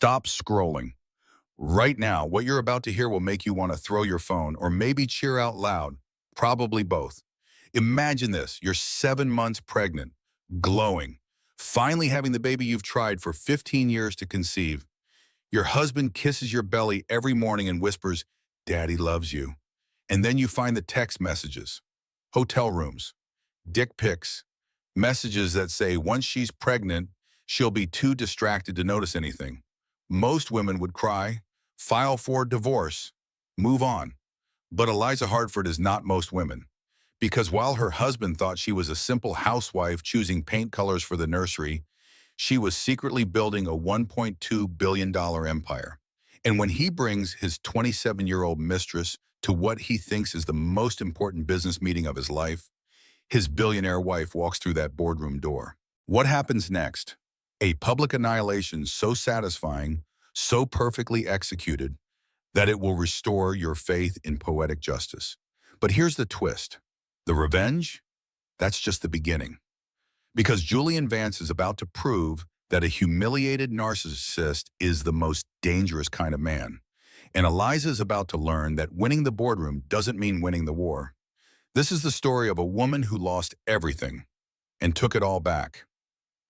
Stop scrolling. Right now, what you're about to hear will make you want to throw your phone or maybe cheer out loud. Probably both. Imagine this. You're 7 months pregnant, glowing, finally having the baby you've tried for 15 years to conceive. Your husband kisses your belly every morning and whispers, "Daddy loves you." And then you find the text messages, hotel rooms, dick pics, messages that say once she's pregnant, she'll be too distracted to notice anything. Most women would cry, file for divorce, move on. But Eliza Hartford is not most women. Because while her husband thought she was a simple housewife choosing paint colors for the nursery, she was secretly building a $1.2 billion empire. And when he brings his 27-year-old mistress to what he thinks is the most important business meeting of his life, his billionaire wife walks through that boardroom door. What happens next? A public annihilation so satisfying, so perfectly executed, that it will restore your faith in poetic justice. But here's the twist. The revenge? That's just the beginning. Because Julian Vance is about to prove that a humiliated narcissist is the most dangerous kind of man. And Eliza is about to learn that winning the boardroom doesn't mean winning the war. This is the story of a woman who lost everything and took it all back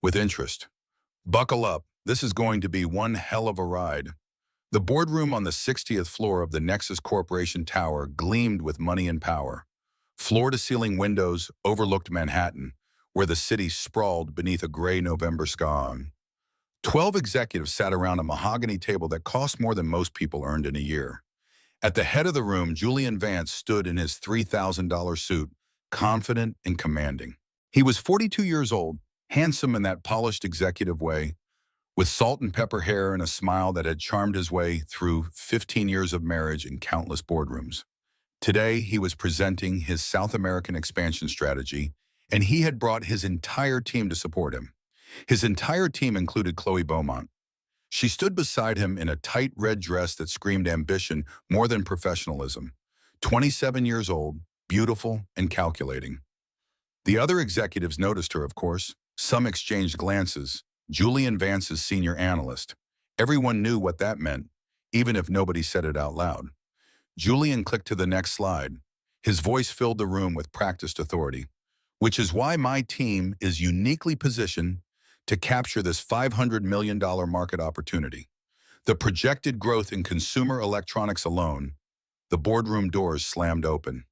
with interest. Buckle up. This is going to be one hell of a ride. The boardroom on the 60th floor of the Nexus Corporation Tower gleamed with money and power. Floor-to-ceiling windows overlooked Manhattan, where the city sprawled beneath a gray November sky. 12 executives sat around a mahogany table that cost more than most people earned in a year. At the head of the room, Julian Vance stood in his $3,000 suit, confident and commanding. He was 42 years old, handsome in that polished executive way, with salt and pepper hair and a smile that had charmed his way through 15 years of marriage and countless boardrooms. Today, he was presenting his South American expansion strategy, and he had brought his entire team to support him. His entire team included Chloe Beaumont. She stood beside him in a tight red dress that screamed ambition more than professionalism. 27 years old, beautiful, and calculating. The other executives noticed her, of course. Some exchanged glances. Julian Vance's senior analyst. Everyone knew what that meant, even if nobody said it out loud. Julian clicked to the next slide. His voice filled the room with practiced authority, which is why my team is uniquely positioned to capture this $500 million market opportunity. The projected growth in consumer electronics alone, the boardroom doors slammed open.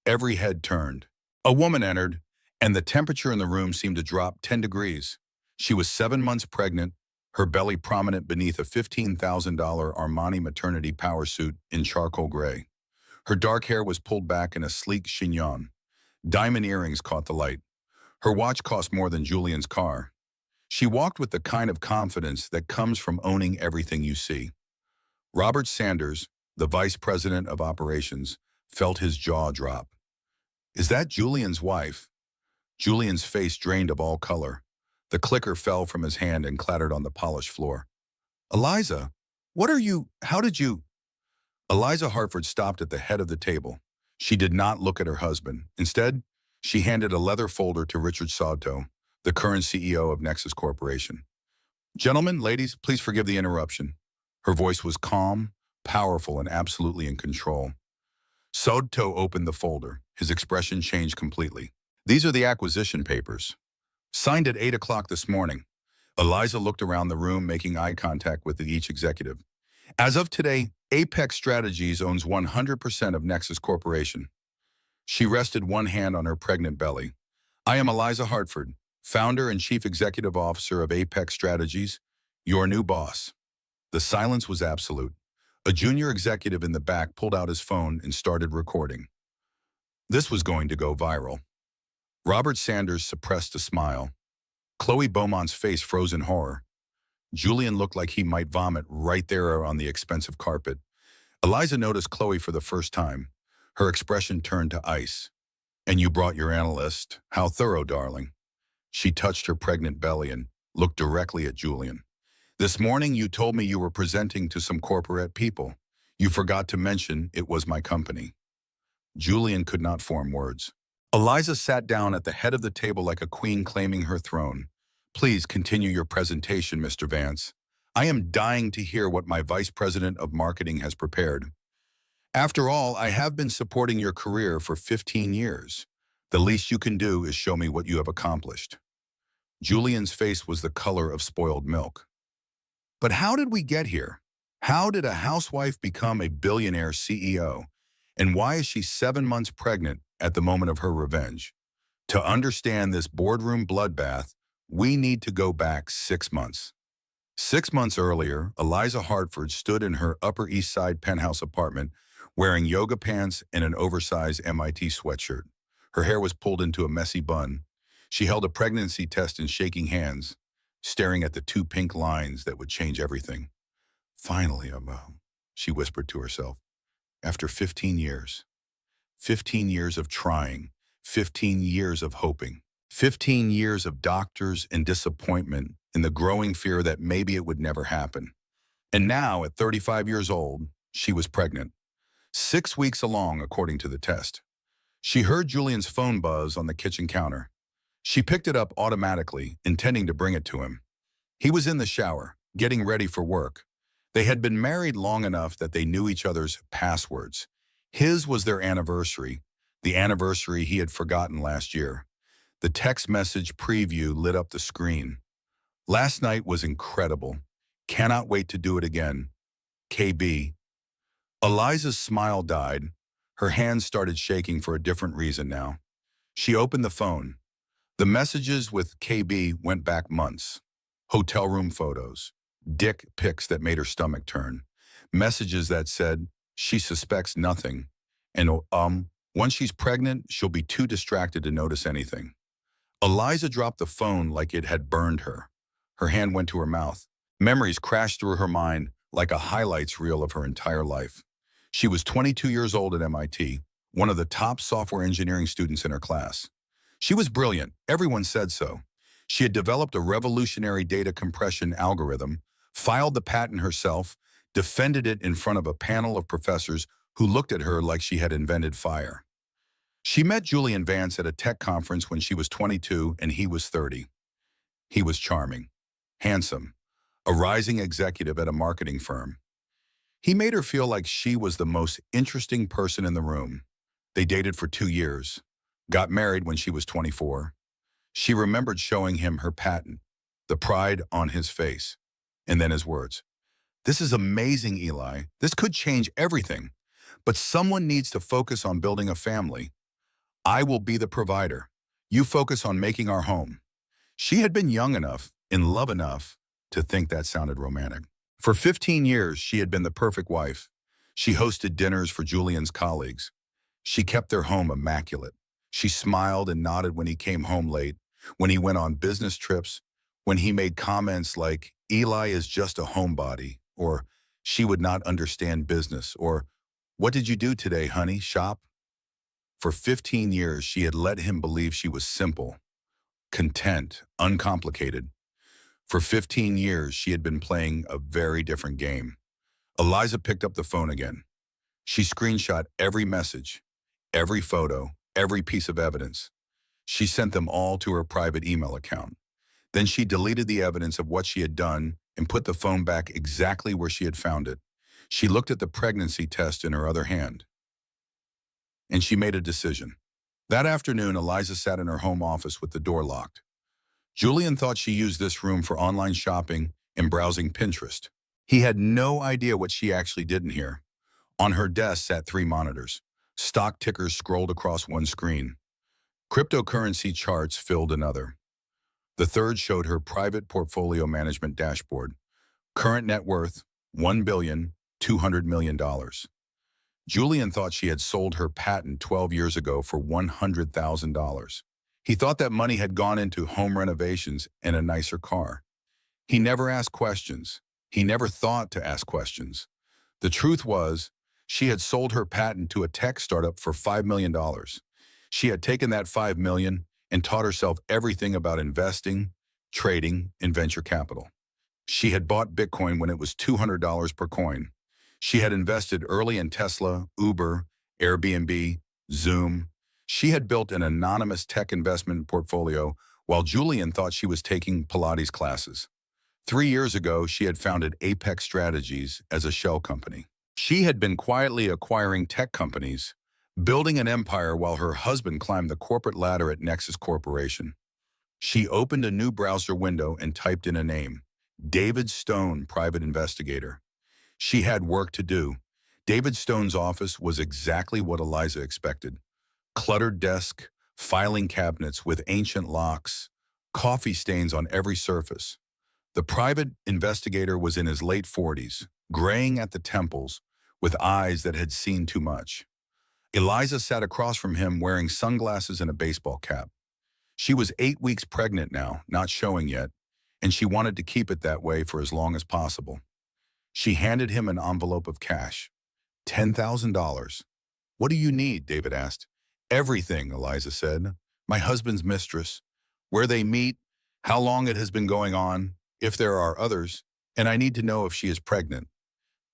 Every head turned. A woman entered, and the temperature in the room seemed to drop 10 degrees. She was 7 months pregnant, her belly prominent beneath a $15,000 Armani maternity power suit in charcoal gray. Her dark hair was pulled back in a sleek chignon. Diamond earrings caught the light. Her watch cost more than Julian's car. She walked with the kind of confidence that comes from owning everything you see. Robert Sanders, the vice president of operations, felt his jaw drop. Is that Julian's wife? Julian's face drained of all color. The clicker fell from his hand and clattered on the polished floor. Eliza, how did you? Eliza Hartford stopped at the head of the table. She did not look at her husband. Instead, she handed a leather folder to Richard Sauto, the current CEO of Nexus Corporation. Gentlemen, ladies, please forgive the interruption. Her voice was calm, powerful, and absolutely in control. Sauto opened the folder. His expression changed completely. These are the acquisition papers. Signed at 8 o'clock this morning. Eliza looked around the room, making eye contact with each executive. As of today, Apex Strategies owns 100% of Nexus Corporation. She rested one hand on her pregnant belly. I am Eliza Hartford, founder and chief executive officer of Apex Strategies, your new boss. The silence was absolute. A junior executive in the back pulled out his phone and started recording. This was going to go viral. Robert Sanders suppressed a smile. Chloe Beaumont's face froze in horror. Julian looked like he might vomit right there on the expensive carpet. Eliza noticed Chloe for the first time. Her expression turned to ice. And you brought your analyst. How thorough, darling. She touched her pregnant belly and looked directly at Julian. This morning you told me you were presenting to some corporate people. You forgot to mention it was my company. Julian could not form words. Eliza sat down at the head of the table like a queen claiming her throne. Please continue your presentation, Mr. Vance. I am dying to hear what my vice president of marketing has prepared. After all, I have been supporting your career for 15 years. The least you can do is show me what you have accomplished. Julian's face was the color of spoiled milk. But how did we get here? How did a housewife become a billionaire CEO? And why is she 7 months pregnant at the moment of her revenge? To understand this boardroom bloodbath, we need to go back 6 months. 6 months earlier, Eliza Hartford stood in her Upper East Side penthouse apartment wearing yoga pants and an oversized MIT sweatshirt. Her hair was pulled into a messy bun. She held a pregnancy test in shaking hands, staring at the two pink lines that would change everything. Finally, she whispered to herself, after 15 years. 15 years of trying, 15 years of hoping, 15 years of doctors and disappointment and the growing fear that maybe it would never happen. And now, at 35 years old, she was pregnant. 6 weeks along, according to the test. She heard Julian's phone buzz on the kitchen counter. She picked it up automatically, intending to bring it to him. He was in the shower, getting ready for work. They had been married long enough that they knew each other's passwords. His was their anniversary, the anniversary he had forgotten last year. The text message preview lit up the screen. Last night was incredible. Cannot wait to do it again. KB. Eliza's smile died. Her hands started shaking for a different reason now. She opened the phone. The messages with KB went back months. Hotel room photos, dick pics that made her stomach turn, messages that said she suspects nothing, and once she's pregnant, she'll be too distracted to notice anything. Eliza dropped the phone like it had burned her. Her hand went to her mouth. Memories crashed through her mind like a highlights reel of her entire life. She was 22 years old at MIT, one of the top software engineering students in her class. She was brilliant, everyone said so. She had developed a revolutionary data compression algorithm, filed the patent herself, defended it in front of a panel of professors who looked at her like she had invented fire. She met Julian Vance at a tech conference when she was 22 and he was 30. He was charming, handsome, a rising executive at a marketing firm. He made her feel like she was the most interesting person in the room. They dated for 2 years, got married when she was 24. She remembered showing him her patent, the pride on his face, and then his words. "This is amazing, Eli. This could change everything. But someone needs to focus on building a family. I will be the provider. You focus on making our home." She had been young enough, in love enough, to think that sounded romantic. For 15 years, she had been the perfect wife. She hosted dinners for Julian's colleagues. She kept their home immaculate. She smiled and nodded when he came home late, when he went on business trips, when he made comments like, "Eli is just a homebody," or "She would not understand business," or "What did you do today, honey? Shop?" For 15 years, she had let him believe she was simple, content, uncomplicated. For 15 years, she had been playing a very different game. Eliza picked up the phone again. She screenshot every message, every photo, every piece of evidence. She sent them all to her private email account. Then she deleted the evidence of what she had done and put the phone back exactly where she had found it. She looked at the pregnancy test in her other hand, and she made a decision. That afternoon, Eliza sat in her home office with the door locked. Julian thought she used this room for online shopping and browsing Pinterest. He had no idea what she actually did in here. On her desk sat 3 monitors. Stock tickers scrolled across one screen. Cryptocurrency charts filled another. The third showed her private portfolio management dashboard. Current net worth, $1,200,000,000. Julian thought she had sold her patent 12 years ago for $100,000. He thought that money had gone into home renovations and a nicer car. He never asked questions. He never thought to ask questions. The truth was, she had sold her patent to a tech startup for $5 million. She had taken that $5 million and taught herself everything about investing, trading, and venture capital. She had bought Bitcoin when it was $200 per coin. She had invested early in Tesla, Uber, Airbnb, Zoom. She had built an anonymous tech investment portfolio while Julian thought she was taking Pilates classes. 3 years ago, she had founded Apex Strategies as a shell company. She had been quietly acquiring tech companies, building an empire while her husband climbed the corporate ladder at Nexus Corporation. She opened a new browser window and typed in a name, David Stone, private investigator. She had work to do. David Stone's office was exactly what Eliza expected. Cluttered desk, filing cabinets with ancient locks, coffee stains on every surface. The private investigator was in his late 40s, graying at the temples, with eyes that had seen too much. Eliza sat across from him wearing sunglasses and a baseball cap. She was 8 weeks pregnant now, not showing yet, and she wanted to keep it that way for as long as possible. She handed him an envelope of cash. $10,000. What do you need? David asked. Everything, Eliza said. My husband's mistress. Where they meet, how long it has been going on, if there are others, and I need to know if she is pregnant.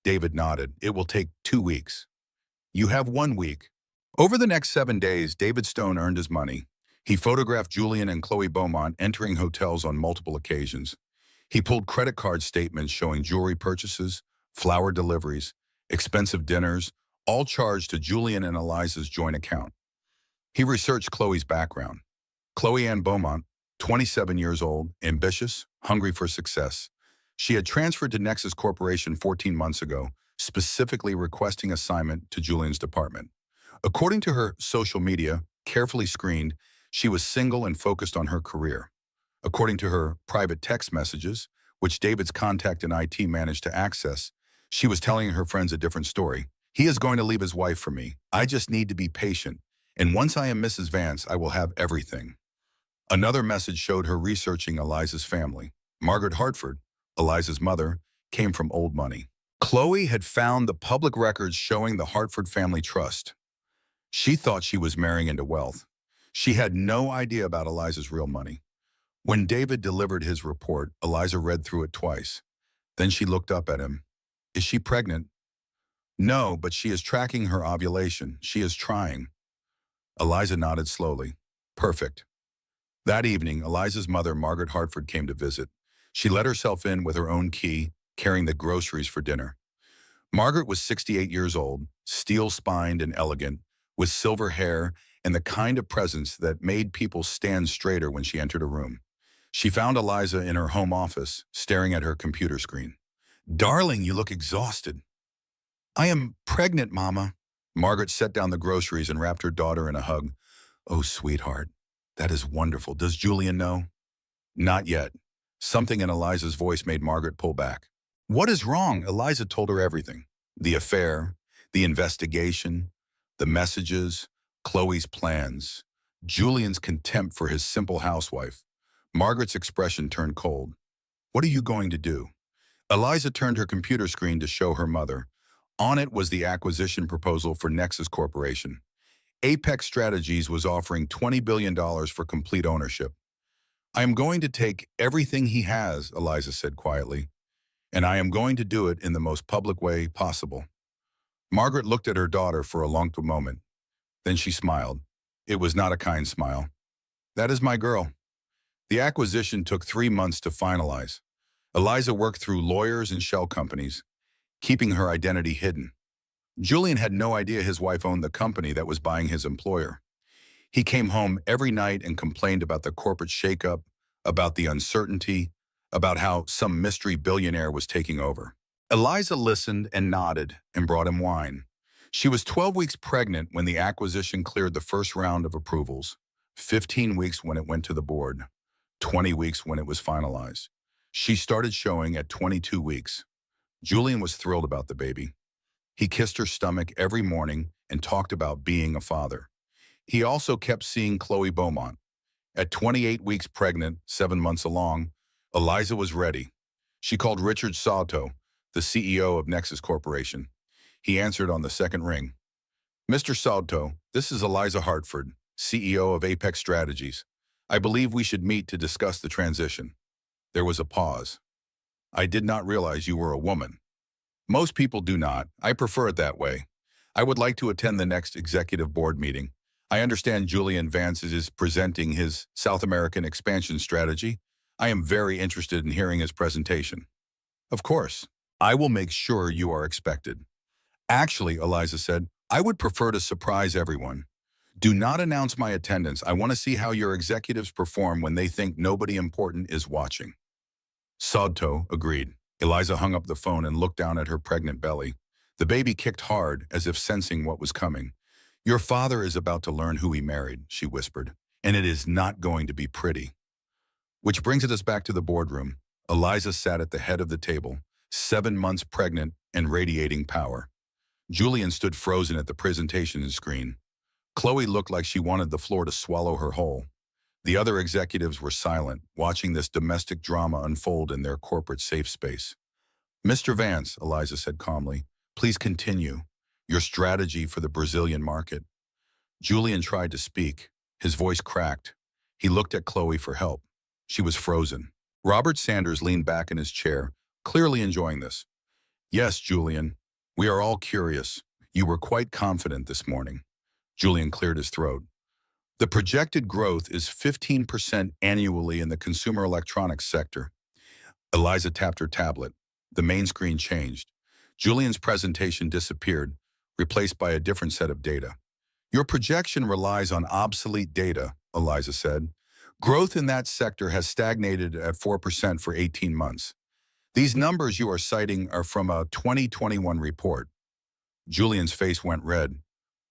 David nodded. It will take 2 weeks. You have 1 week. Over the next 7 days, David Stone earned his money. He photographed Julian and Chloe Beaumont entering hotels on multiple occasions. He pulled credit card statements showing jewelry purchases, flower deliveries, expensive dinners, all charged to Julian and Eliza's joint account. He researched Chloe's background. Chloe Ann Beaumont, 27 years old, ambitious, hungry for success. She had transferred to Nexus Corporation 14 months ago, specifically requesting assignment to Julian's department. According to her social media, carefully screened, she was single and focused on her career. According to her private text messages, which David's contact in IT managed to access, she was telling her friends a different story. He is going to leave his wife for me. I just need to be patient. And once I am Mrs. Vance, I will have everything. Another message showed her researching Eliza's family. Margaret Hartford, Eliza's mother, came from old money. Chloe had found the public records showing the Hartford family trust. She thought she was marrying into wealth. She had no idea about Eliza's real money. When David delivered his report, Eliza read through it twice. Then she looked up at him. Is she pregnant? No, but she is tracking her ovulation. She is trying. Eliza nodded slowly. Perfect. That evening, Eliza's mother, Margaret Hartford, came to visit. She let herself in with her own key, carrying the groceries for dinner. Margaret was 68 years old, steel-spined and elegant, with silver hair and the kind of presence that made people stand straighter when she entered a room. She found Eliza in her home office, staring at her computer screen. Darling, you look exhausted. I am pregnant, Mama. Margaret set down the groceries and wrapped her daughter in a hug. Oh, sweetheart. That is wonderful. Does Julian know? Not yet. Something in Eliza's voice made Margaret pull back. What is wrong? Eliza told her everything. The affair, the investigation, the messages, Chloe's plans, Julian's contempt for his simple housewife. Margaret's expression turned cold. What are you going to do? Eliza turned her computer screen to show her mother. On it was the acquisition proposal for Nexus Corporation. Apex Strategies was offering $20 billion for complete ownership. I am going to take everything he has, Eliza said quietly, and I am going to do it in the most public way possible. Margaret looked at her daughter for a long moment. Then she smiled. It was not a kind smile. That is my girl. The acquisition took 3 months to finalize. Eliza worked through lawyers and shell companies, keeping her identity hidden. Julian had no idea his wife owned the company that was buying his employer. He came home every night and complained about the corporate shakeup, about the uncertainty, about how some mystery billionaire was taking over. Eliza listened and nodded and brought him wine. She was 12 weeks pregnant when the acquisition cleared the first round of approvals, 15 weeks when it went to the board, 20 weeks when it was finalized. She started showing at 22 weeks. Julian was thrilled about the baby. He kissed her stomach every morning and talked about being a father. He also kept seeing Chloe Beaumont. At 28 weeks pregnant, 7 months along, Eliza was ready. She called Richard Salto, the CEO of Nexus Corporation. He answered on the second ring. Mr. Salto, this is Eliza Hartford, CEO of Apex Strategies. I believe we should meet to discuss the transition. There was a pause. I did not realize you were a woman. Most people do not. I prefer it that way. I would like to attend the next executive board meeting. I understand Julian Vance is presenting his South American expansion strategy. I am very interested in hearing his presentation. Of course, I will make sure you are expected. Actually, Eliza said, I would prefer to surprise everyone. Do not announce my attendance. I want to see how your executives perform when they think nobody important is watching. Sodto agreed. Eliza hung up the phone and looked down at her pregnant belly. The baby kicked hard, as if sensing what was coming. Your father is about to learn who he married, she whispered, and it is not going to be pretty. Which brings us back to the boardroom. Eliza sat at the head of the table, 7 months pregnant and radiating power. Julian stood frozen at the presentation screen. Chloe looked like she wanted the floor to swallow her whole. The other executives were silent, watching this domestic drama unfold in their corporate safe space. Mr. Vance, Eliza said calmly, please continue. Your strategy for the Brazilian market. Julian tried to speak. His voice cracked. He looked at Chloe for help. She was frozen. Robert Sanders leaned back in his chair, clearly enjoying this. Yes, Julian. We are all curious. You were quite confident this morning. Julian cleared his throat. The projected growth is 15% annually in the consumer electronics sector. Eliza tapped her tablet. The main screen changed. Julian's presentation disappeared, replaced by a different set of data. Your projection relies on obsolete data, Eliza said. Growth in that sector has stagnated at 4% for 18 months. These numbers you are citing are from a 2021 report. Julian's face went red.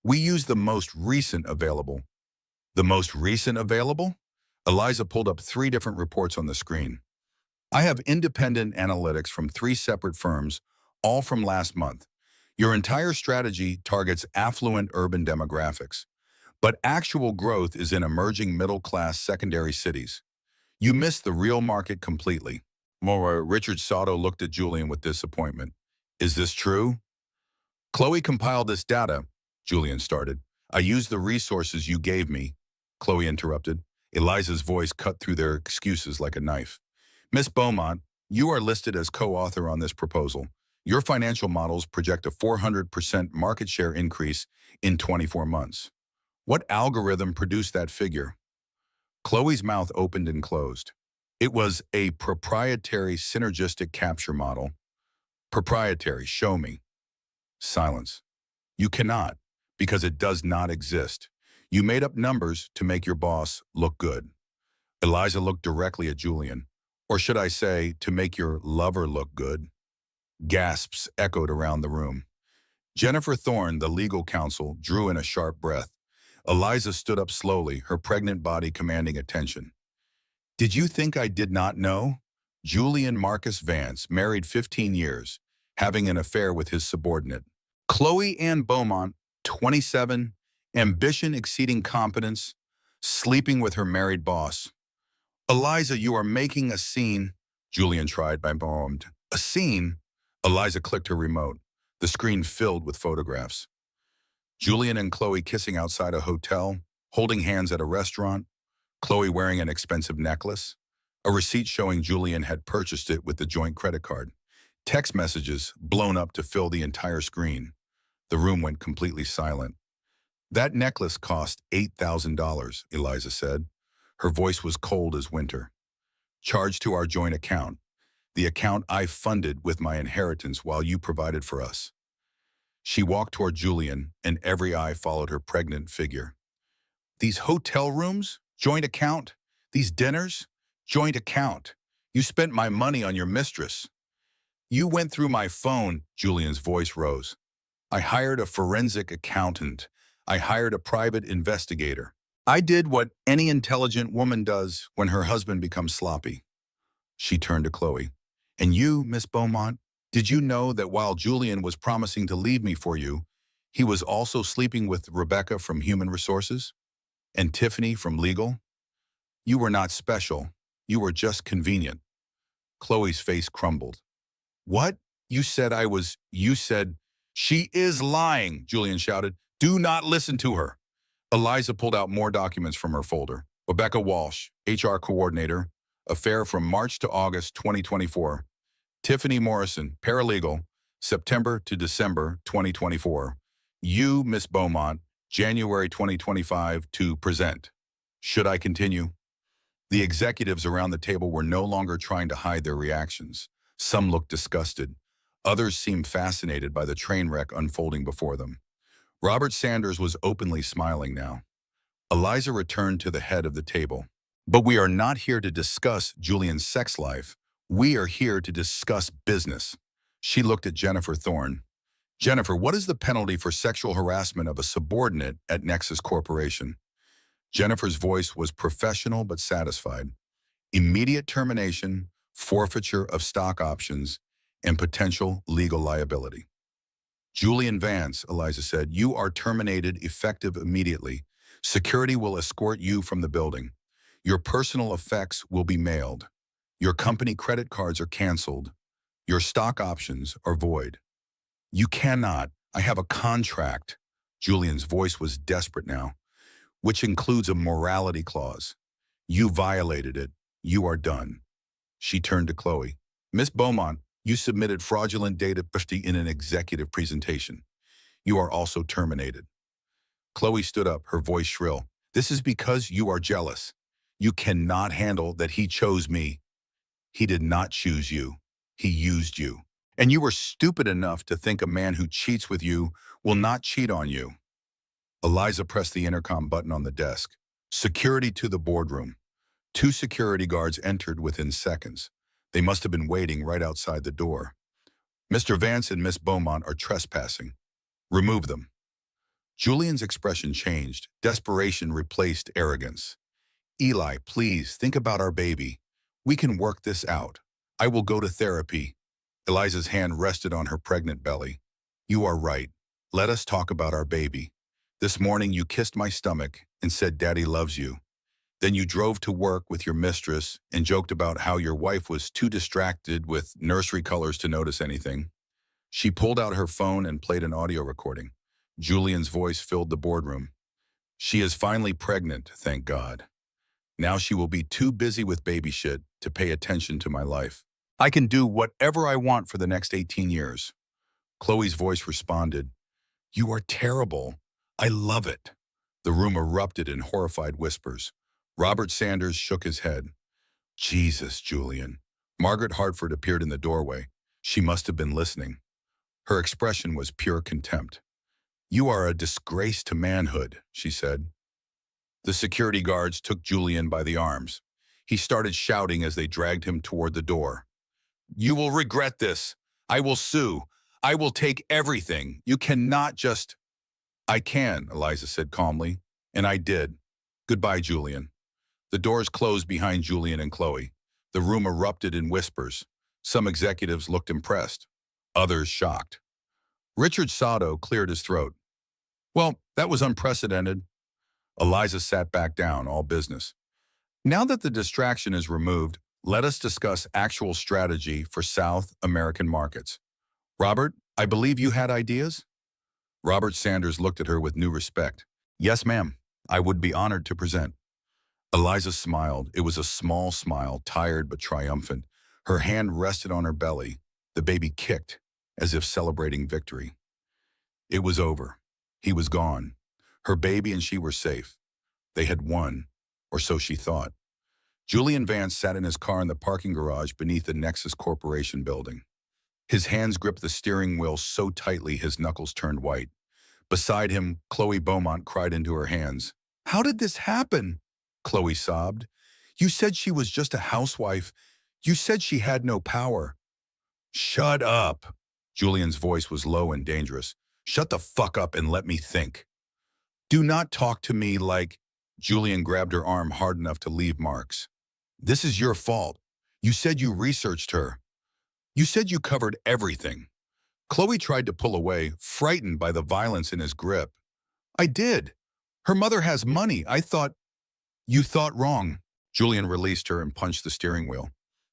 We use the most recent available. The most recent available? Eliza pulled up 3 different reports on the screen. I have independent analytics from 3 separate firms, all from last month. Your entire strategy targets affluent urban demographics, but actual growth is in emerging middle-class secondary cities. You missed the real market completely. Moreover, Richard Soto looked at Julian with disappointment. Is this true? Chloe compiled this data, Julian started. I used the resources you gave me, Chloe interrupted. Eliza's voice cut through their excuses like a knife. Miss Beaumont, you are listed as co-author on this proposal. Your financial models project a 400% market share increase in 24 months. What algorithm produced that figure? Chloe's mouth opened and closed. It was a proprietary synergistic capture model. Proprietary, show me. Silence. You cannot, because it does not exist. You made up numbers to make your boss look good. Eliza looked directly at Julian. Or should I say, to make your lover look good? Gasps echoed around the room. Jennifer Thorne, the legal counsel, drew in a sharp breath. Eliza stood up slowly, her pregnant body commanding attention. Did you think I did not know? Julian Marcus Vance, married 15 years, having an affair with his subordinate. Chloe Ann Beaumont, 27, ambition exceeding competence, sleeping with her married boss. Eliza, you are making a scene, Julian tried by Beaumont. A scene? Eliza clicked her remote. The screen filled with photographs. Julian and Chloe kissing outside a hotel, holding hands at a restaurant, Chloe wearing an expensive necklace, a receipt showing Julian had purchased it with the joint credit card, text messages blown up to fill the entire screen. The room went completely silent. That necklace cost $8,000, Eliza said. Her voice was cold as winter. Charged to our joint account, the account I funded with my inheritance while you provided for us. She walked toward Julian, and every eye followed her pregnant figure. These hotel rooms? Joint account? These dinners? Joint account. You spent my money on your mistress. You went through my phone, Julian's voice rose. I hired a forensic accountant. I hired a private investigator. I did what any intelligent woman does when her husband becomes sloppy. She turned to Chloe. And you, Miss Beaumont, did you know that while Julian was promising to leave me for you, he was also sleeping with Rebecca from Human Resources and Tiffany from Legal? You were not special. You were just convenient. Chloe's face crumbled. What? You said you said, she is lying, Julian shouted. Do not listen to her. Eliza pulled out more documents from her folder. Rebecca Walsh, HR coordinator, affair from March to August 2024. Tiffany Morrison, paralegal, September to December 2024. You, Miss Beaumont, January 2025 to present. Should I continue? The executives around the table were no longer trying to hide their reactions. Some looked disgusted. Others seemed fascinated by the train wreck unfolding before them. Robert Sanders was openly smiling now. Eliza returned to the head of the table. But we are not here to discuss Julian's sex life. We are here to discuss business. She looked at Jennifer Thorne. Jennifer, what is the penalty for sexual harassment of a subordinate at Nexus Corporation? Jennifer's voice was professional but satisfied. Immediate termination, forfeiture of stock options, and potential legal liability. Julian Vance, Eliza said, you are terminated effective immediately. Security will escort you from the building. Your personal effects will be mailed. Your company credit cards are canceled. Your stock options are void. You cannot. I have a contract. Julian's voice was desperate now, which includes a morality clause. You violated it. You are done. She turned to Chloe. Miss Beaumont, you submitted fraudulent data in an executive presentation. You are also terminated. Chloe stood up, her voice shrill. This is because you are jealous. You cannot handle that he chose me. He did not choose you. He used you. And you were stupid enough to think a man who cheats with you will not cheat on you. Eliza pressed the intercom button on the desk. Security to the boardroom. 2 security guards entered within seconds. They must have been waiting right outside the door. Mr. Vance and Miss Beaumont are trespassing. Remove them. Julian's expression changed. Desperation replaced arrogance. Eli, please, think about our baby. We can work this out. I will go to therapy. Eliza's hand rested on her pregnant belly. You are right. Let us talk about our baby. This morning you kissed my stomach and said Daddy loves you. Then you drove to work with your mistress and joked about how your wife was too distracted with nursery colors to notice anything. She pulled out her phone and played an audio recording. Julian's voice filled the boardroom. She is finally pregnant, thank God. Now she will be too busy with baby shit to pay attention to my life. I can do whatever I want for the next 18 years. Chloe's voice responded, You are terrible. I love it. The room erupted in horrified whispers. Robert Sanders shook his head. Jesus, Julian. Margaret Hartford appeared in the doorway. She must have been listening. Her expression was pure contempt. You are a disgrace to manhood, she said. The security guards took Julian by the arms. He started shouting as they dragged him toward the door. You will regret this. I will sue. I will take everything. You cannot just... I can, Eliza said calmly, and I did. Goodbye, Julian. The doors closed behind Julian and Chloe. The room erupted in whispers. Some executives looked impressed, others shocked. Richard Sato cleared his throat. Well, that was unprecedented. Eliza sat back down, all business. Now that the distraction is removed, let us discuss actual strategy for South American markets. Robert, I believe you had ideas? Robert Sanders looked at her with new respect. Yes, ma'am. I would be honored to present. Eliza smiled. It was a small smile, tired but triumphant. Her hand rested on her belly. The baby kicked, as if celebrating victory. It was over. He was gone. Her baby and she were safe. They had won, or so she thought. Julian Vance sat in his car in the parking garage beneath the Nexus Corporation building. His hands gripped the steering wheel so tightly his knuckles turned white. Beside him, Chloe Beaumont cried into her hands. How did this happen? Chloe sobbed. You said she was just a housewife. You said she had no power. Shut up. Julian's voice was low and dangerous. Shut the fuck up and let me think. Do not talk to me like... Julian grabbed her arm hard enough to leave marks. This is your fault. You said you researched her. You said you covered everything. Chloe tried to pull away, frightened by the violence in his grip. I did. Her mother has money. I thought... You thought wrong. Julian released her and punched the steering wheel.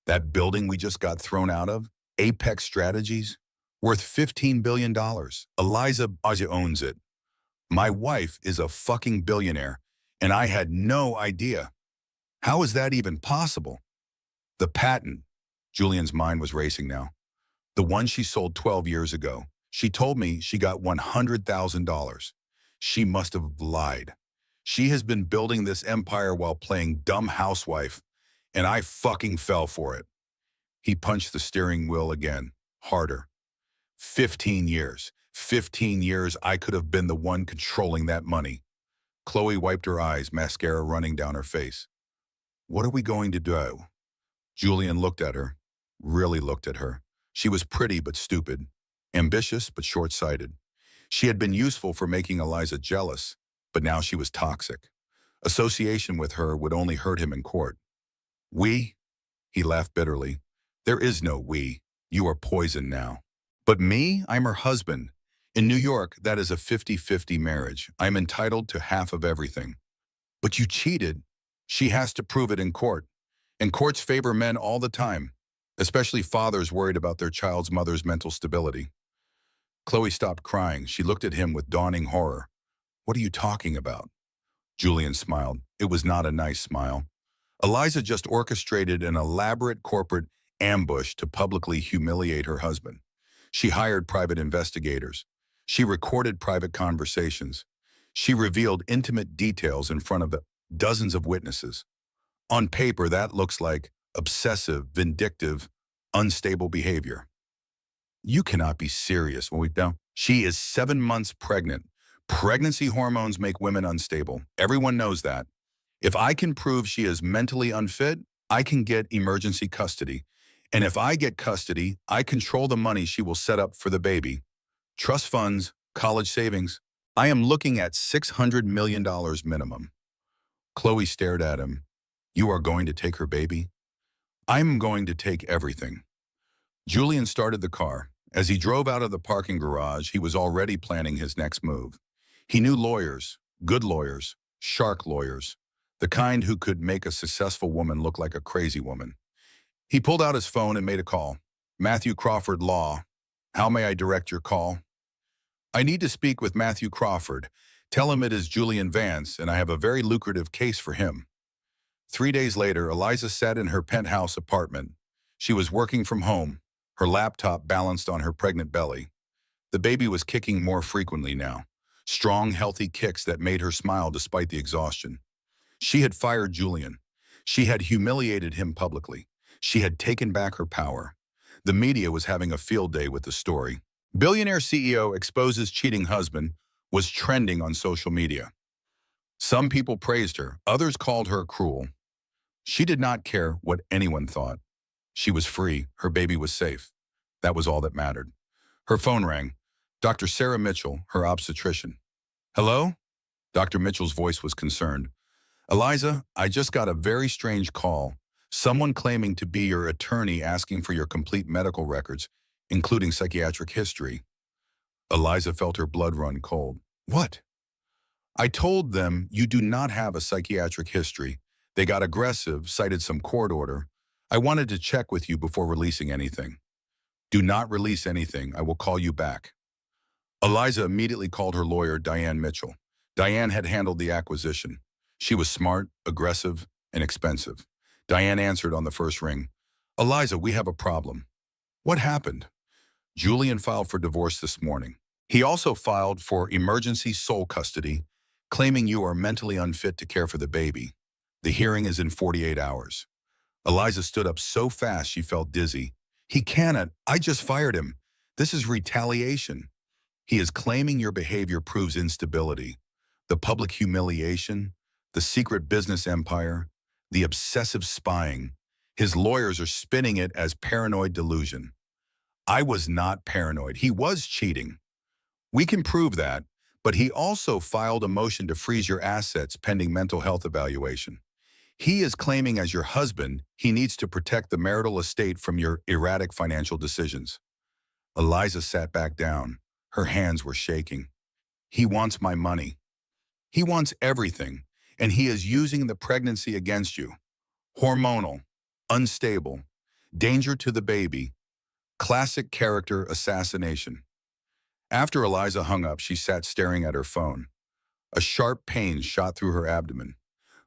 That building we just got thrown out of, Apex Strategies, worth $15 billion. Eliza owns it. My wife is a fucking billionaire, and I had no idea. How is that even possible? The patent. Julian's mind was racing now. The one she sold 12 years ago. She told me she got $100,000. She must have lied. She has been building this empire while playing dumb housewife, and I fucking fell for it. He punched the steering wheel again, harder. 15 years. 15 years I could have been the one controlling that money. Chloe wiped her eyes, mascara running down her face. What are we going to do? Julian looked at her, really looked at her. She was pretty but stupid, ambitious but short-sighted. She had been useful for making Eliza jealous, but now she was toxic. Association with her would only hurt him in court. We? He laughed bitterly. There is no we. You are poison now. But me? I'm her husband. In New York, that is a 50-50 marriage. I'm entitled to half of everything. But you cheated. She has to prove it in court. And courts favor men all the time, especially fathers worried about their child's mother's mental stability. Chloe stopped crying. She looked at him with dawning horror. What are you talking about? Julian smiled. It was not a nice smile. Eliza just orchestrated an elaborate corporate ambush to publicly humiliate her husband. She hired private investigators. She recorded private conversations. She revealed intimate details in front of dozens of witnesses. On paper, that looks like obsessive, vindictive, unstable behavior. You cannot be serious when we don't. She is 7 months pregnant. Pregnancy hormones make women unstable. Everyone knows that. If I can prove she is mentally unfit, I can get emergency custody. And if I get custody, I control the money she will set up for the baby. Trust funds, college savings. I am looking at $600 million minimum. Chloe stared at him. You are going to take her baby? I'm going to take everything. Julian started the car. As he drove out of the parking garage, he was already planning his next move. He knew lawyers, good lawyers, shark lawyers, the kind who could make a successful woman look like a crazy woman. He pulled out his phone and made a call. Matthew Crawford Law. How may I direct your call? I need to speak with Matthew Crawford. Tell him it is Julian Vance, and I have a very lucrative case for him. 3 days later, Eliza sat in her penthouse apartment. She was working from home, her laptop balanced on her pregnant belly. The baby was kicking more frequently now, strong, healthy kicks that made her smile despite the exhaustion. She had fired Julian. She had humiliated him publicly. She had taken back her power. The media was having a field day with the story. Billionaire CEO exposes cheating husband was trending on social media. Some people praised her, others called her cruel. She did not care what anyone thought. She was free, her baby was safe. That was all that mattered. Her phone rang. Dr. Sarah Mitchell, her obstetrician. Hello? Dr. Mitchell's voice was concerned. Eliza, I just got a very strange call. Someone claiming to be your attorney asking for your complete medical records, including psychiatric history. Eliza felt her blood run cold. What? I told them you do not have a psychiatric history. They got aggressive, cited some court order. I wanted to check with you before releasing anything. Do not release anything. I will call you back. Eliza immediately called her lawyer, Diane Mitchell. Diane had handled the acquisition. She was smart, aggressive, and expensive. Diane answered on the first ring. Eliza, we have a problem. What happened? Julian filed for divorce this morning. He also filed for emergency sole custody, claiming you are mentally unfit to care for the baby. The hearing is in 48 hours. Eliza stood up so fast she felt dizzy. He cannot. I just fired him. This is retaliation. He is claiming your behavior proves instability. The public humiliation, the secret business empire, the obsessive spying. His lawyers are spinning it as paranoid delusion. I was not paranoid. He was cheating. We can prove that, but he also filed a motion to freeze your assets pending mental health evaluation. He is claiming as your husband, he needs to protect the marital estate from your erratic financial decisions. Eliza sat back down. Her hands were shaking. He wants my money. He wants everything, and he is using the pregnancy against you. Hormonal, unstable, danger to the baby, classic character assassination. After Eliza hung up, she sat staring at her phone. A sharp pain shot through her abdomen.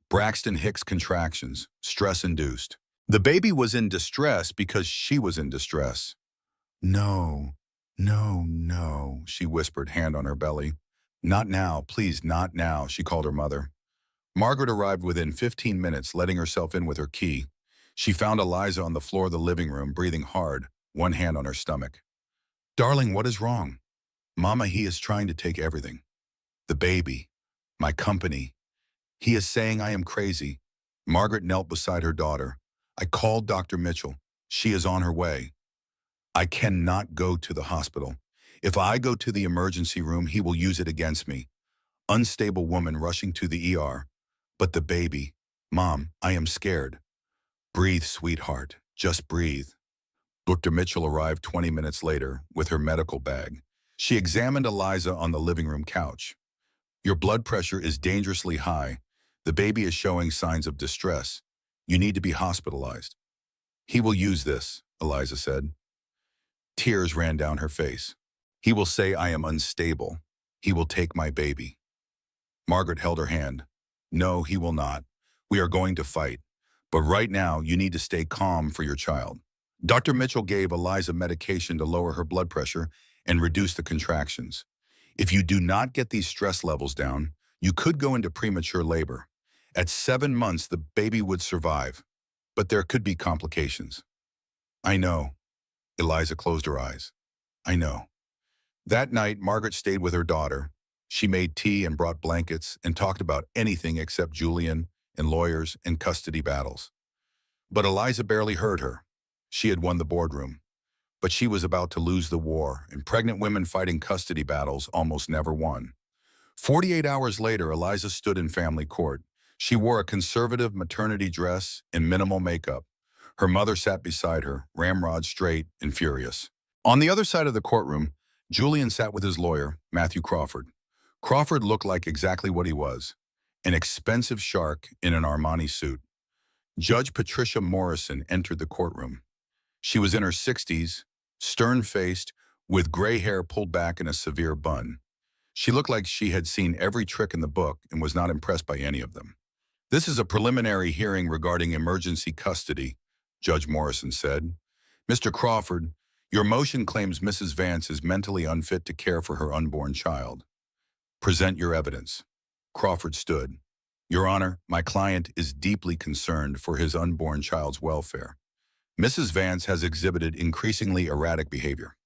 Braxton Hicks contractions, stress-induced. The baby was in distress because she was in distress. No, no, no, she whispered, hand on her belly. Not now, please, not now, she called her mother. Margaret arrived within 15 minutes, letting herself in with her key. She found Eliza on the floor of the living room, breathing hard, one hand on her stomach. "Darling, what is wrong?" "Mama, he is trying to take everything. The baby, my company. He is saying I am crazy." Margaret knelt beside her daughter. "I called Dr. Mitchell. She is on her way. I cannot go to the hospital. If I go to the emergency room, he will use it against me." Unstable woman rushing to the ER. "But the baby. Mom, I am scared." "Breathe, sweetheart. Just breathe." Dr. Mitchell arrived 20 minutes later with her medical bag. She examined Eliza on the living room couch. "Your blood pressure is dangerously high. The baby is showing signs of distress. You need to be hospitalized." "He will use this," Eliza said. Tears ran down her face. "He will say I am unstable. He will take my baby." Margaret held her hand. "No, he will not. We are going to fight. But right now, you need to stay calm for your child." Dr. Mitchell gave Eliza medication to lower her blood pressure and reduce the contractions. "If you do not get these stress levels down, you could go into premature labor. At 7 months, the baby would survive, but there could be complications." "I know." Eliza closed her eyes. "I know." That night, Margaret stayed with her daughter. She made tea and brought blankets and talked about anything except Julian and lawyers and custody battles. But Eliza barely heard her. She had won the boardroom. But she was about to lose the war, and pregnant women fighting custody battles almost never won. 48 hours later, Eliza stood in family court. She wore a conservative maternity dress and minimal makeup. Her mother sat beside her, ramrod straight and furious. On the other side of the courtroom, Julian sat with his lawyer, Matthew Crawford. Crawford looked like exactly what he was, an expensive shark in an Armani suit. Judge Patricia Morrison entered the courtroom. She was in her 60s, stern-faced, with gray hair pulled back in a severe bun. She looked like she had seen every trick in the book and was not impressed by any of them. "This is a preliminary hearing regarding emergency custody," Judge Morrison said. "Mr. Crawford, your motion claims Mrs. Vance is mentally unfit to care for her unborn child. Present your evidence." Crawford stood. "Your Honor, my client is deeply concerned for his unborn child's welfare. Mrs. Vance has exhibited increasingly erratic behavior.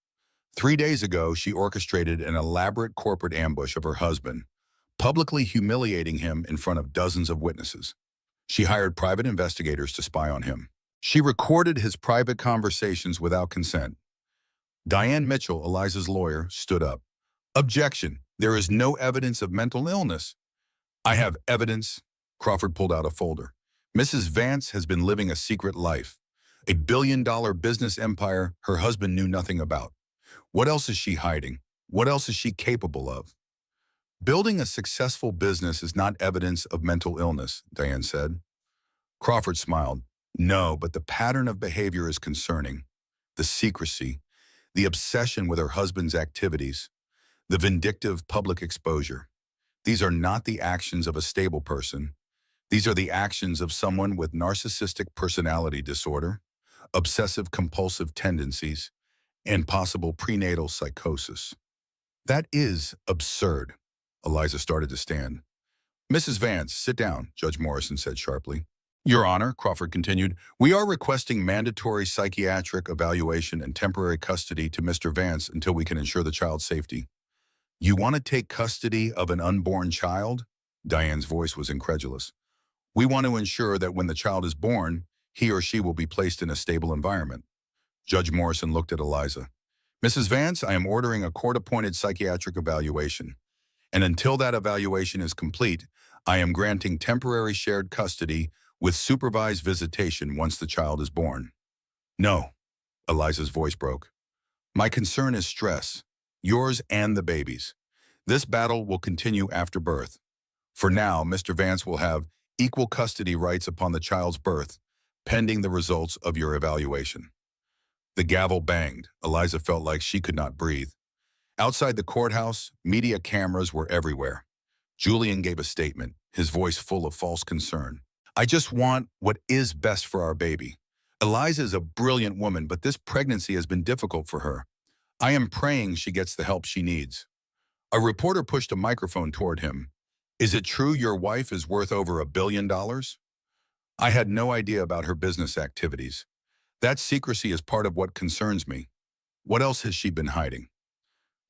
3 days ago, she orchestrated an elaborate corporate ambush of her husband, publicly humiliating him in front of dozens of witnesses. She hired private investigators to spy on him. She recorded his private conversations without consent." Diane Mitchell, Eliza's lawyer, stood up. "Objection. There is no evidence of mental illness." "I have evidence." Crawford pulled out a folder. "Mrs. Vance has been living a secret life. A billion-dollar business empire her husband knew nothing about. What else is she hiding? What else is she capable of?" "Building a successful business is not evidence of mental illness," Diane said. Crawford smiled. "No, but the pattern of behavior is concerning. The secrecy, the obsession with her husband's activities, the vindictive public exposure. These are not the actions of a stable person. These are the actions of someone with narcissistic personality disorder, obsessive-compulsive tendencies, and possible prenatal psychosis." "That is absurd." Eliza started to stand. "Mrs. Vance, sit down," Judge Morrison said sharply. "Your Honor," Crawford continued, "we are requesting mandatory psychiatric evaluation and temporary custody to Mr. Vance until we can ensure the child's safety." "You want to take custody of an unborn child?" Diane's voice was incredulous. "We want to ensure that when the child is born, he or she will be placed in a stable environment." Judge Morrison looked at Eliza. "Mrs. Vance, I am ordering a court-appointed psychiatric evaluation. And until that evaluation is complete, I am granting temporary shared custody with supervised visitation once the child is born." "No," Eliza's voice broke. "My concern is stress, yours and the baby's. This battle will continue after birth. For now, Mr. Vance will have equal custody rights upon the child's birth, pending the results of your evaluation." The gavel banged. Eliza felt like she could not breathe. Outside the courthouse, media cameras were everywhere. Julian gave a statement, his voice full of false concern. "I just want what is best for our baby. Eliza is a brilliant woman, but this pregnancy has been difficult for her. I am praying she gets the help she needs." A reporter pushed a microphone toward him. Is it true your wife is worth over $1 billion? I had no idea about her business activities. That secrecy is part of what concerns me. What else has she been hiding?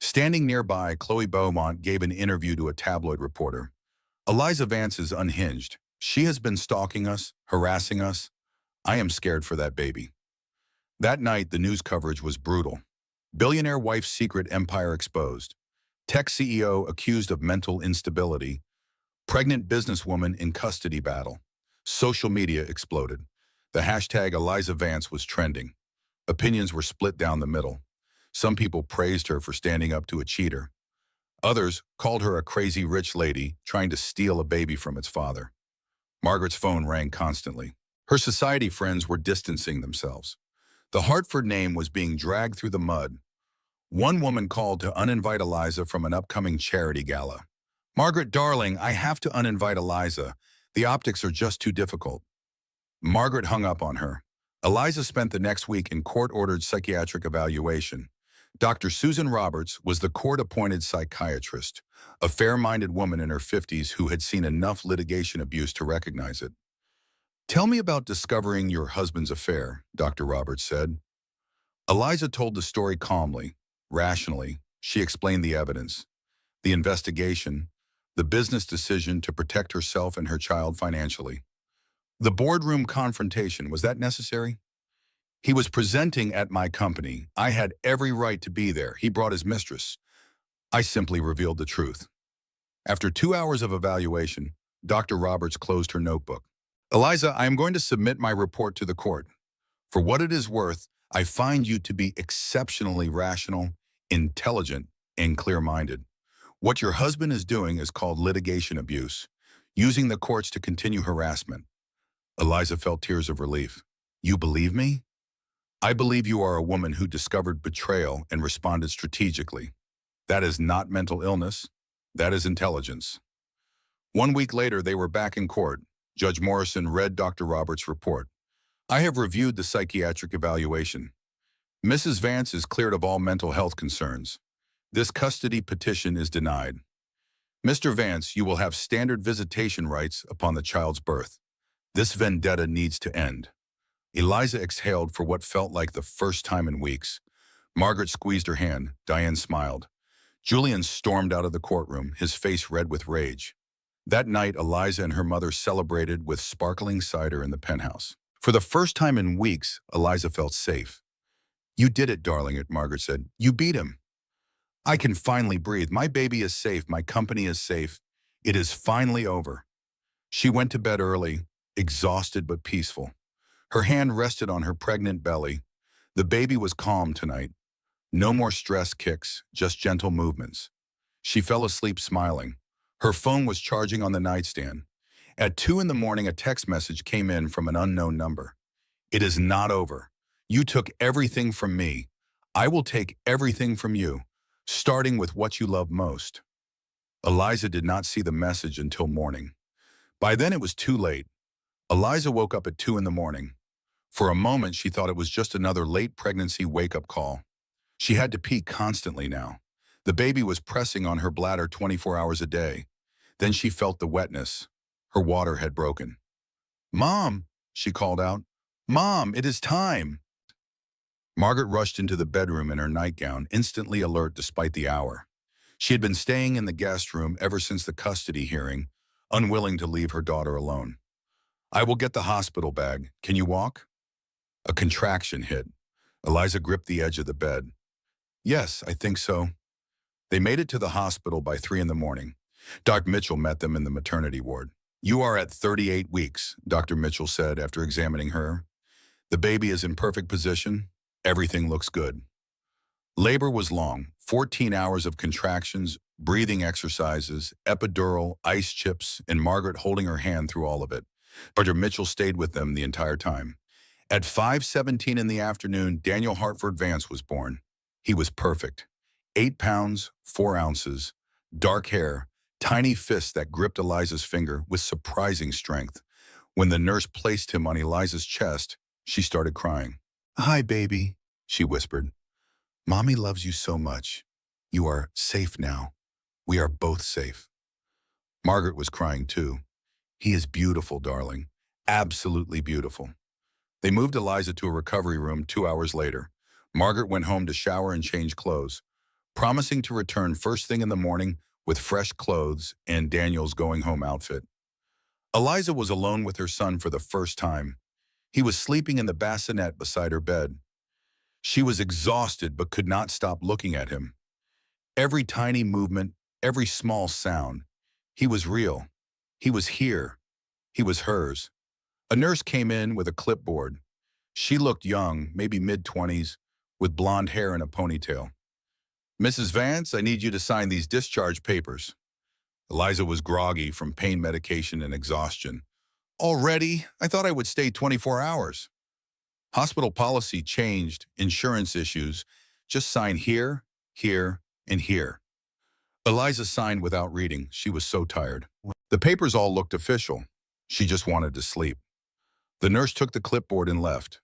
Standing nearby, Chloe Beaumont gave an interview to a tabloid reporter. Eliza Vance is unhinged. She has been stalking us, harassing us. I am scared for that baby. That night, the news coverage was brutal. Billionaire wife's secret empire exposed. Tech CEO accused of mental instability. Pregnant businesswoman in custody battle. Social media exploded. The hashtag Eliza Vance was trending. Opinions were split down the middle. Some people praised her for standing up to a cheater. Others called her a crazy rich lady trying to steal a baby from its father. Margaret's phone rang constantly. Her society friends were distancing themselves. The Hartford name was being dragged through the mud. One woman called to uninvite Eliza from an upcoming charity gala. "Margaret, darling, I have to uninvite Eliza. The optics are just too difficult." Margaret hung up on her. Eliza spent the next week in court-ordered psychiatric evaluation. Dr. Susan Roberts was the court-appointed psychiatrist, a fair-minded woman in her 50s who had seen enough litigation abuse to recognize it. "Tell me about discovering your husband's affair," Dr. Roberts said. Eliza told the story calmly, rationally. She explained the evidence, the investigation, the business decision to protect herself and her child financially. The boardroom confrontation, was that necessary? "He was presenting at my company. I had every right to be there. He brought his mistress. I simply revealed the truth." After 2 hours of evaluation, Dr. Roberts closed her notebook. "Eliza, I am going to submit my report to the court. For what it is worth, I find you to be exceptionally rational, intelligent, and clear-minded. What your husband is doing is called litigation abuse, using the courts to continue harassment." Eliza felt tears of relief. "You believe me?" "I believe you are a woman who discovered betrayal and responded strategically. That is not mental illness. That is intelligence." 1 week later, they were back in court. Judge Morrison read Dr. Roberts' report. "I have reviewed the psychiatric evaluation. Mrs. Vance is cleared of all mental health concerns. This custody petition is denied. Mr. Vance, you will have standard visitation rights upon the child's birth. This vendetta needs to end." Eliza exhaled for what felt like the first time in weeks. Margaret squeezed her hand. Diane smiled. Julian stormed out of the courtroom, his face red with rage. That night, Eliza and her mother celebrated with sparkling cider in the penthouse. For the first time in weeks, Eliza felt safe. "You did it, darling," Margaret said. "You beat him. I can finally breathe. My baby is safe. My company is safe. It is finally over." She went to bed early, exhausted but peaceful. Her hand rested on her pregnant belly. The baby was calm tonight. No more stress kicks, just gentle movements. She fell asleep smiling. Her phone was charging on the nightstand. At 2 in the morning, a text message came in from an unknown number. "It is not over. You took everything from me. I will take everything from you, starting with what you love most." Eliza did not see the message until morning. By then it was too late. Eliza woke up at 2 in the morning. For a moment, she thought it was just another late pregnancy wake-up call. She had to pee constantly now. The baby was pressing on her bladder 24 hours a day. Then she felt the wetness. Her water had broken. "Mom," she called out. "Mom, it is time." Margaret rushed into the bedroom in her nightgown, instantly alert despite the hour. She had been staying in the guest room ever since the custody hearing, unwilling to leave her daughter alone. "I will get the hospital bag. Can you walk?" A contraction hit. Eliza gripped the edge of the bed. "Yes, I think so." They made it to the hospital by 3 in the morning. Dr. Mitchell met them in the maternity ward. "You are at 38 weeks, Dr. Mitchell said after examining her. "The baby is in perfect position. Everything looks good." Labor was long, 14 hours of contractions, breathing exercises, epidural, ice chips, and Margaret holding her hand through all of it. Dr. Mitchell stayed with them the entire time. At 5:17 in the afternoon, Daniel Hartford Vance was born. He was perfect. 8 pounds, 4 ounces, dark hair, tiny fists that gripped Eliza's finger with surprising strength. When the nurse placed him on Eliza's chest, she started crying. "Hi, baby," she whispered. "Mommy loves you so much. You are safe now. We are both safe." Margaret was crying too. He is beautiful, darling. Absolutely beautiful. They moved Eliza to a recovery room 2 hours later. Margaret went home to shower and change clothes, promising to return first thing in the morning with fresh clothes and Daniel's going home outfit. Eliza was alone with her son for the first time. He was sleeping in the bassinet beside her bed. She was exhausted but could not stop looking at him. Every tiny movement, every small sound. He was real. He was here. He was hers. A nurse came in with a clipboard. She looked young, maybe mid-20s, with blonde hair and a ponytail. "Mrs. Vance, I need you to sign these discharge papers." Eliza was groggy from pain medication and exhaustion. "Already? I thought I would stay 24 hours. Hospital policy changed, insurance issues. Just sign here, here, and here." Eliza signed without reading. She was so tired. The papers all looked official. She just wanted to sleep. The nurse took the clipboard and left.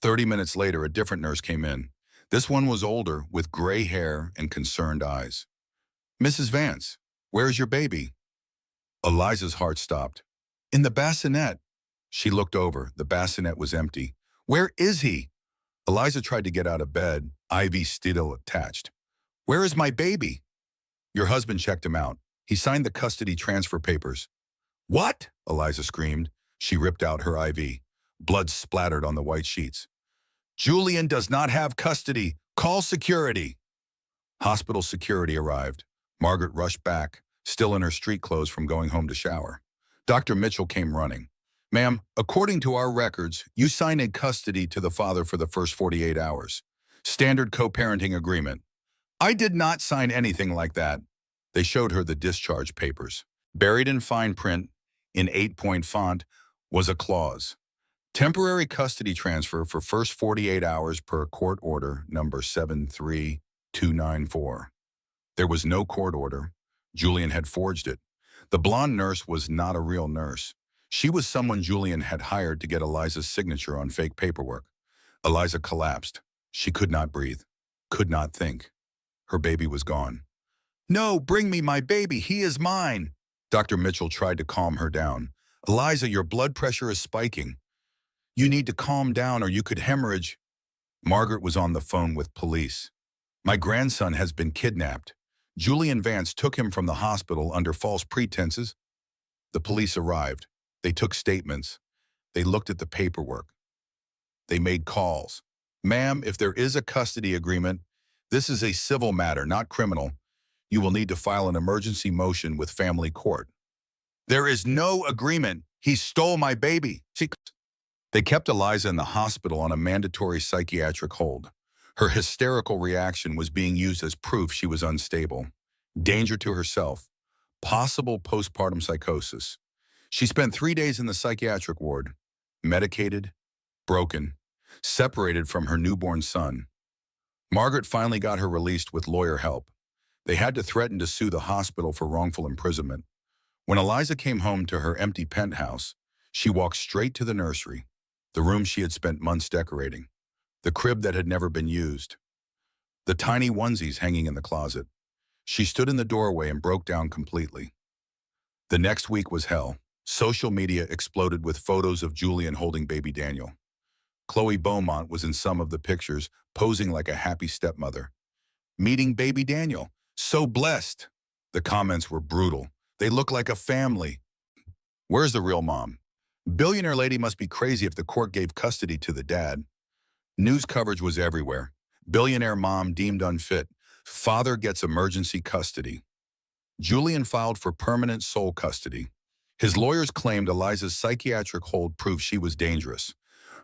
30 minutes later, a different nurse came in. This one was older, with gray hair and concerned eyes. "Mrs. Vance, where's your baby?" Eliza's heart stopped. "In the bassinet." She looked over. The bassinet was empty. "Where is he?" Eliza tried to get out of bed, IV still attached. "Where is my baby?" "Your husband checked him out. He signed the custody transfer papers." "What?" Eliza screamed. She ripped out her IV. Blood splattered on the white sheets. "Julian does not have custody. Call security." Hospital security arrived. Margaret rushed back, still in her street clothes from going home to shower. Dr. Mitchell came running. "Ma'am, according to our records, you signed in custody to the father for the first 48 hours. Standard co-parenting agreement." "I did not sign anything like that." They showed her the discharge papers. Buried in fine print, in 8-point font, was a clause. "Temporary custody transfer for first 48 hours per court order number 73294. There was no court order. Julian had forged it. The blonde nurse was not a real nurse. She was someone Julian had hired to get Eliza's signature on fake paperwork. Eliza collapsed. She could not breathe, could not think. Her baby was gone. "No, bring me my baby. He is mine." Dr. Mitchell tried to calm her down. "Eliza, your blood pressure is spiking. You need to calm down or you could hemorrhage." Margaret was on the phone with police. "My grandson has been kidnapped. Julian Vance took him from the hospital under false pretenses." The police arrived. They took statements. They looked at the paperwork. They made calls. "Ma'am, if there is a custody agreement, this is a civil matter, not criminal. You will need to file an emergency motion with family court." "There is no agreement. He stole my baby." They kept Eliza in the hospital on a mandatory psychiatric hold. Her hysterical reaction was being used as proof she was unstable. Danger to herself. Possible postpartum psychosis. She spent 3 days in the psychiatric ward, medicated, broken, separated from her newborn son. Margaret finally got her released with lawyer help. They had to threaten to sue the hospital for wrongful imprisonment. When Eliza came home to her empty penthouse, she walked straight to the nursery, the room she had spent months decorating, the crib that had never been used, the tiny onesies hanging in the closet. She stood in the doorway and broke down completely. The next week was hell. Social media exploded with photos of Julian holding baby Daniel. Chloe Beaumont was in some of the pictures, posing like a happy stepmother. "Meeting baby Daniel. So blessed." The comments were brutal. "They look like a family." Where's the real mom? Billionaire lady must be crazy if the court gave custody to the dad. News coverage was everywhere. Billionaire mom deemed unfit. Father gets emergency custody. Julian filed for permanent sole custody. His lawyers claimed Eliza's psychiatric hold proved she was dangerous.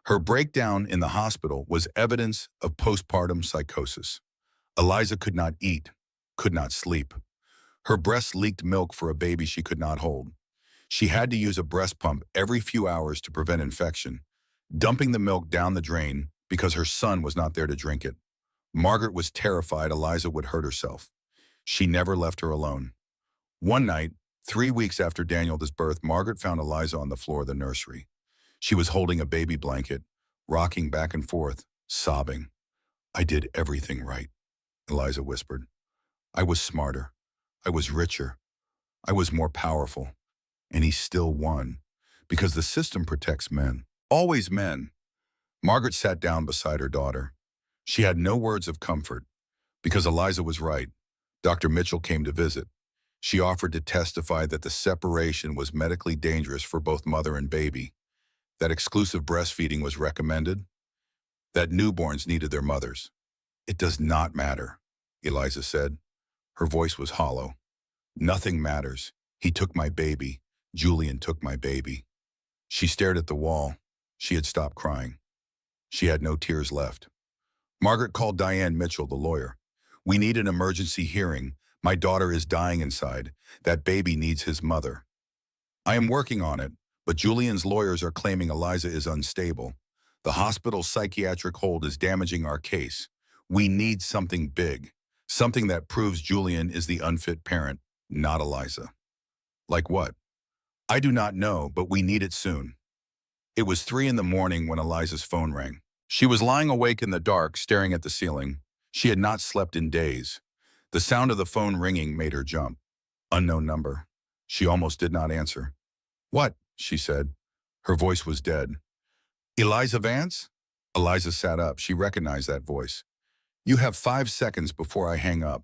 Her breakdown in the hospital was evidence of postpartum psychosis. Eliza could not eat, could not sleep. Her breasts leaked milk for a baby she could not hold. She had to use a breast pump every few hours to prevent infection, dumping the milk down the drain because her son was not there to drink it. Margaret was terrified Eliza would hurt herself. She never left her alone. One night, 3 weeks after Daniel's birth, Margaret found Eliza on the floor of the nursery. She was holding a baby blanket, rocking back and forth, sobbing. "I did everything right," Eliza whispered. "I was smarter. I was richer. I was more powerful, and he still won. Because the system protects men. Always men. Margaret sat down beside her daughter. She had no words of comfort. Because Eliza was right. Dr. Mitchell came to visit. She offered to testify that the separation was medically dangerous for both mother and baby, that exclusive breastfeeding was recommended, that newborns needed their mothers. It does not matter, Eliza said. Her voice was hollow. Nothing matters. He took my baby. Julian took my baby. She stared at the wall. She had stopped crying. She had no tears left. Margaret called Diane Mitchell, the lawyer. We need an emergency hearing. My daughter is dying inside. That baby needs his mother. I am working on it, but Julian's lawyers are claiming Eliza is unstable. The hospital's psychiatric hold is damaging our case. We need something big, something that proves Julian is the unfit parent, not Eliza. Like what? I do not know, but we need it soon. It was 3 in the morning when Eliza's phone rang. She was lying awake in the dark, staring at the ceiling. She had not slept in days. The sound of the phone ringing made her jump. Unknown number. She almost did not answer. What? She said. Her voice was dead. Eliza Vance? Eliza sat up. She recognized that voice. You have 5 seconds before I hang up.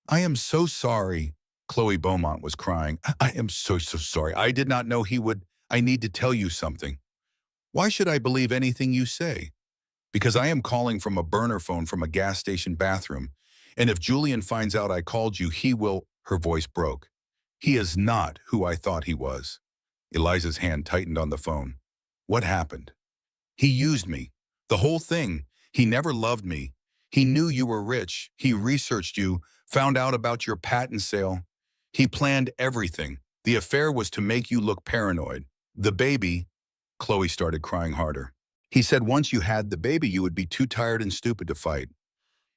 I am so sorry. Chloe Beaumont was crying. I am so sorry. I did not know he would. I need to tell you something. Why should I believe anything you say? Because I am calling from a burner phone from a gas station bathroom. And if Julian finds out I called you, he will. Her voice broke. He is not who I thought he was. Eliza's hand tightened on the phone. What happened? He used me. The whole thing. He never loved me. He knew you were rich. He researched you, found out about your patent sale. He planned everything. The affair was to make you look paranoid. The baby. Chloe started crying harder. He said once you had the baby, you would be too tired and stupid to fight.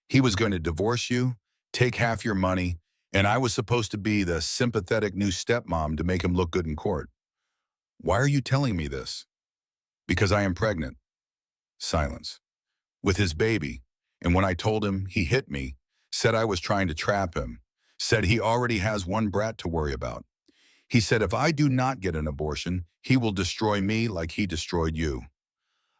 He was going to divorce you, take half your money, and I was supposed to be the sympathetic new stepmom to make him look good in court. Why are you telling me this? Because I am pregnant. Silence. With his baby. And when I told him, he hit me, said I was trying to trap him, said he already has one brat to worry about. He said if I do not get an abortion, he will destroy me like he destroyed you.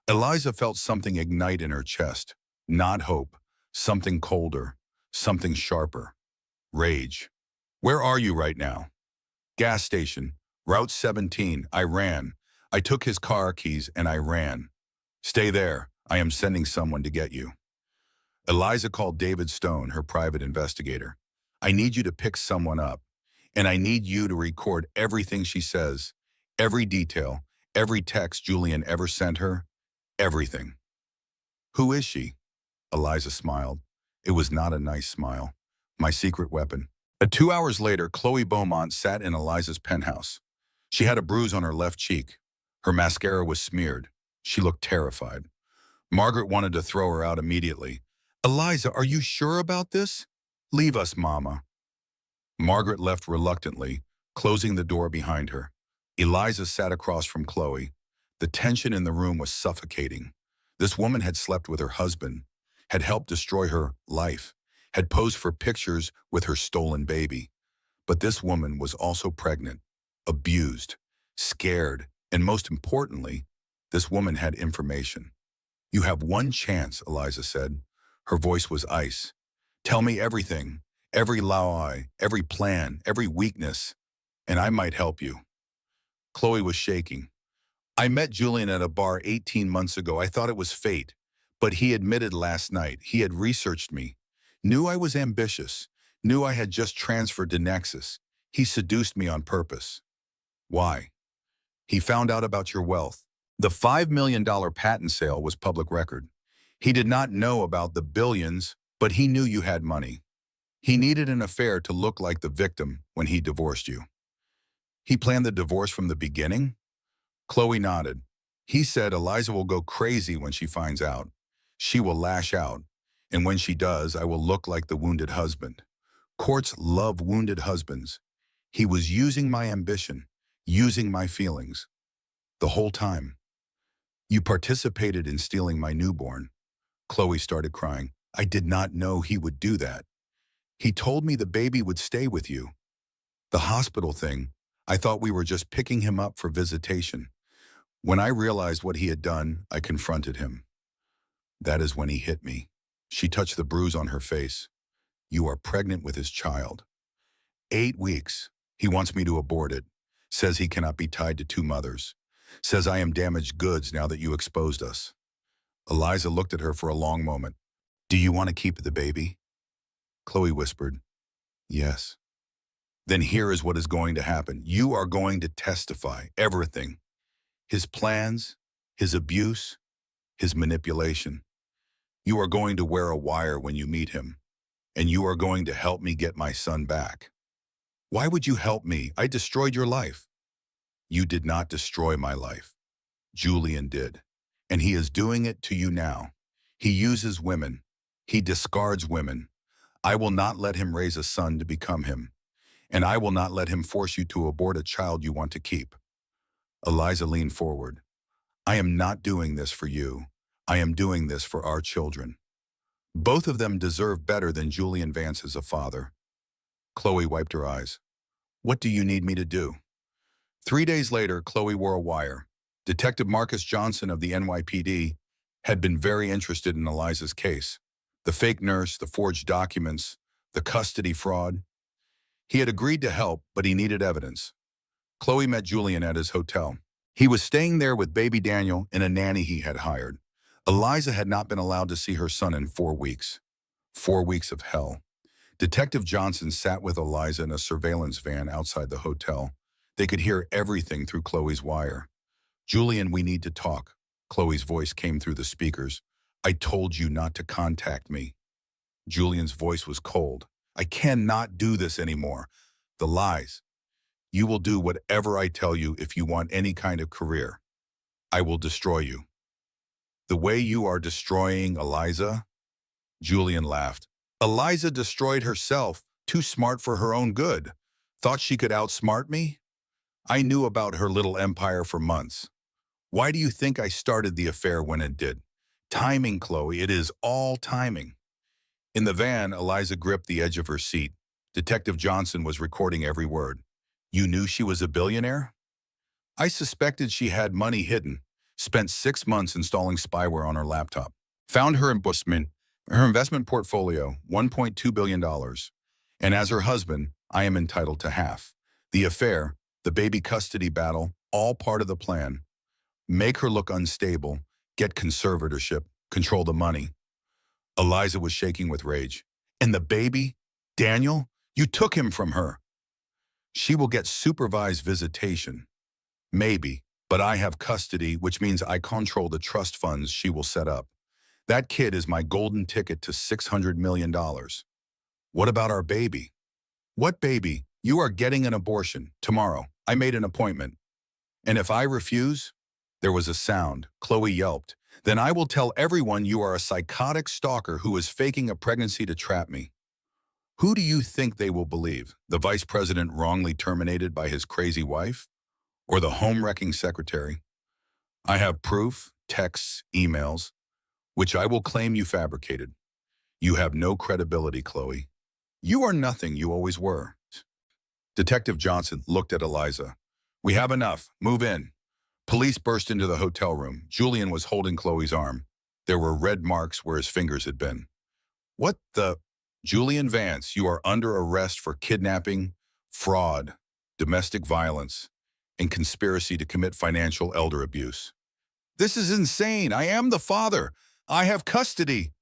Eliza felt something ignite in her chest. Not hope. Something colder. Something sharper. Rage. Where are you right now? Gas station. Route 17. I ran. I took his car keys and I ran. Stay there. I am sending someone to get you. Eliza called David Stone, her private investigator. I need you to pick someone up, and I need you to record everything she says, every detail, every text Julian ever sent her, everything. Who is she? Eliza smiled. It was not a nice smile. My secret weapon. 2 hours later, Chloe Beaumont sat in Eliza's penthouse. She had a bruise on her left cheek. Her mascara was smeared. She looked terrified. Margaret wanted to throw her out immediately. Eliza, are you sure about this? Leave us, Mama. Margaret left reluctantly, closing the door behind her. Eliza sat across from Chloe. The tension in the room was suffocating. This woman had slept with her husband, had helped destroy her life, had posed for pictures with her stolen baby. But this woman was also pregnant, abused, scared, and most importantly, this woman had information. You have one chance, Eliza said. Her voice was ice. Tell me everything, every lie, every plan, every weakness, and I might help you. Chloe was shaking. I met Julian at a bar 18 months ago. I thought it was fate, but he admitted last night he had researched me, knew I was ambitious, knew I had just transferred to Nexus. He seduced me on purpose. Why? He found out about your wealth. The $5 million patent sale was public record. He did not know about the billions, but he knew you had money. He needed an affair to look like the victim when he divorced you. He planned the divorce from the beginning? Chloe nodded. He said Eliza will go crazy when she finds out. She will lash out, and when she does, I will look like the wounded husband. Courts love wounded husbands. He was using my ambition, using my feelings. The whole time. You participated in stealing my newborn. Chloe started crying. I did not know he would do that. He told me the baby would stay with you. The hospital thing, I thought we were just picking him up for visitation. When I realized what he had done, I confronted him. That is when he hit me. She touched the bruise on her face. You are pregnant with his child. 8 weeks. He wants me to abort it. Says he cannot be tied to two mothers. Says I am damaged goods now that you exposed us. Eliza looked at her for a long moment. Do you want to keep the baby? Chloe whispered, yes. Then here is what is going to happen. You are going to testify everything. His plans, his abuse, his manipulation. You are going to wear a wire when you meet him, and you are going to help me get my son back. Why would you help me? I destroyed your life. You did not destroy my life. Julian did, and he is doing it to you now. He uses women. He discards women. I will not let him raise a son to become him, and I will not let him force you to abort a child you want to keep. Eliza leaned forward. I am not doing this for you. I am doing this for our children. Both of them deserve better than Julian Vance as a father. Chloe wiped her eyes. What do you need me to do? 3 days later, Chloe wore a wire. Detective Marcus Johnson of the NYPD had been very interested in Eliza's case. The fake nurse, the forged documents, the custody fraud. He had agreed to help, but he needed evidence. Chloe met Julian at his hotel. He was staying there with baby Daniel and a nanny he had hired. Eliza had not been allowed to see her son in 4 weeks. 4 weeks of hell. Detective Johnson sat with Eliza in a surveillance van outside the hotel. They could hear everything through Chloe's wire. Julian, we need to talk. Chloe's voice came through the speakers. I told you not to contact me. Julian's voice was cold. I cannot do this anymore. The lies. You will do whatever I tell you if you want any kind of career. I will destroy you. The way you are destroying Eliza? Julian laughed. Eliza destroyed herself, too smart for her own good. Thought she could outsmart me? I knew about her little empire for months. Why do you think I started the affair when it did? Timing, Chloe, it is all timing. In the van, Eliza gripped the edge of her seat. Detective Johnson was recording every word. You knew she was a billionaire? I suspected she had money hidden. Spent 6 months installing spyware on her laptop. Found her investment portfolio, $1.2 billion. And as her husband, I am entitled to half. The affair, the baby custody battle, all part of the plan. Make her look unstable, get conservatorship, control the money. Eliza was shaking with rage. And the baby? Daniel? You took him from her. She will get supervised visitation. Maybe, but I have custody, which means I control the trust funds she will set up. That kid is my golden ticket to $600 million. What about our baby? What baby? You are getting an abortion tomorrow. I made an appointment. And if I refuse? There was a sound. Chloe yelped. Then I will tell everyone you are a psychotic stalker who is faking a pregnancy to trap me. Who do you think they will believe? The vice president wrongly terminated by his crazy wife? Or the home-wrecking secretary? I have proof, texts, emails, which I will claim you fabricated. You have no credibility, Chloe. You are nothing you always were. Detective Johnson looked at Eliza. We have enough. Move in. Police burst into the hotel room. Julian was holding Chloe's arm. There were red marks where his fingers had been. What the? Julian Vance, you are under arrest for kidnapping, fraud, domestic violence, and conspiracy to commit financial elder abuse. This is insane. I am the father. I have custody.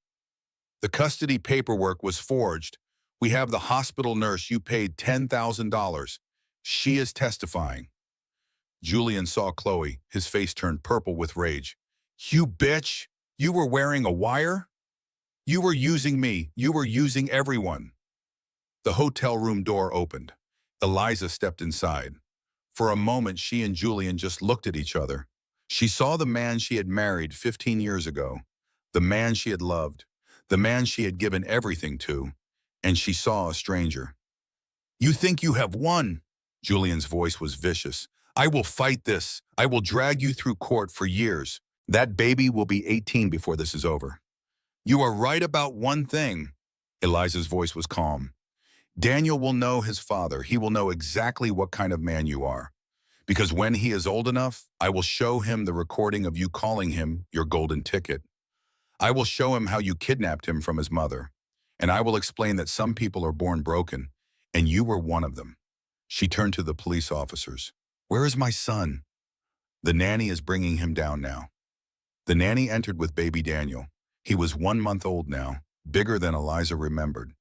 The custody paperwork was forged. We have the hospital nurse you paid $10,000. She is testifying. Julian saw Chloe. His face turned purple with rage. You bitch! You were wearing a wire? You were using me. You were using everyone. The hotel room door opened. Eliza stepped inside. For a moment, she and Julian just looked at each other. She saw the man she had married 15 years ago, the man she had loved, the man she had given everything to, and she saw a stranger. You think you have won? Julian's voice was vicious. I will fight this. I will drag you through court for years. That baby will be 18 before this is over. You are right about one thing. Eliza's voice was calm. Daniel will know his father. He will know exactly what kind of man you are. Because when he is old enough, I will show him the recording of you calling him your golden ticket. I will show him how you kidnapped him from his mother. And I will explain that some people are born broken, and you were one of them. She turned to the police officers. Where is my son? The nanny is bringing him down now. The nanny entered with baby Daniel. He was 1 month old now, bigger than Eliza remembered.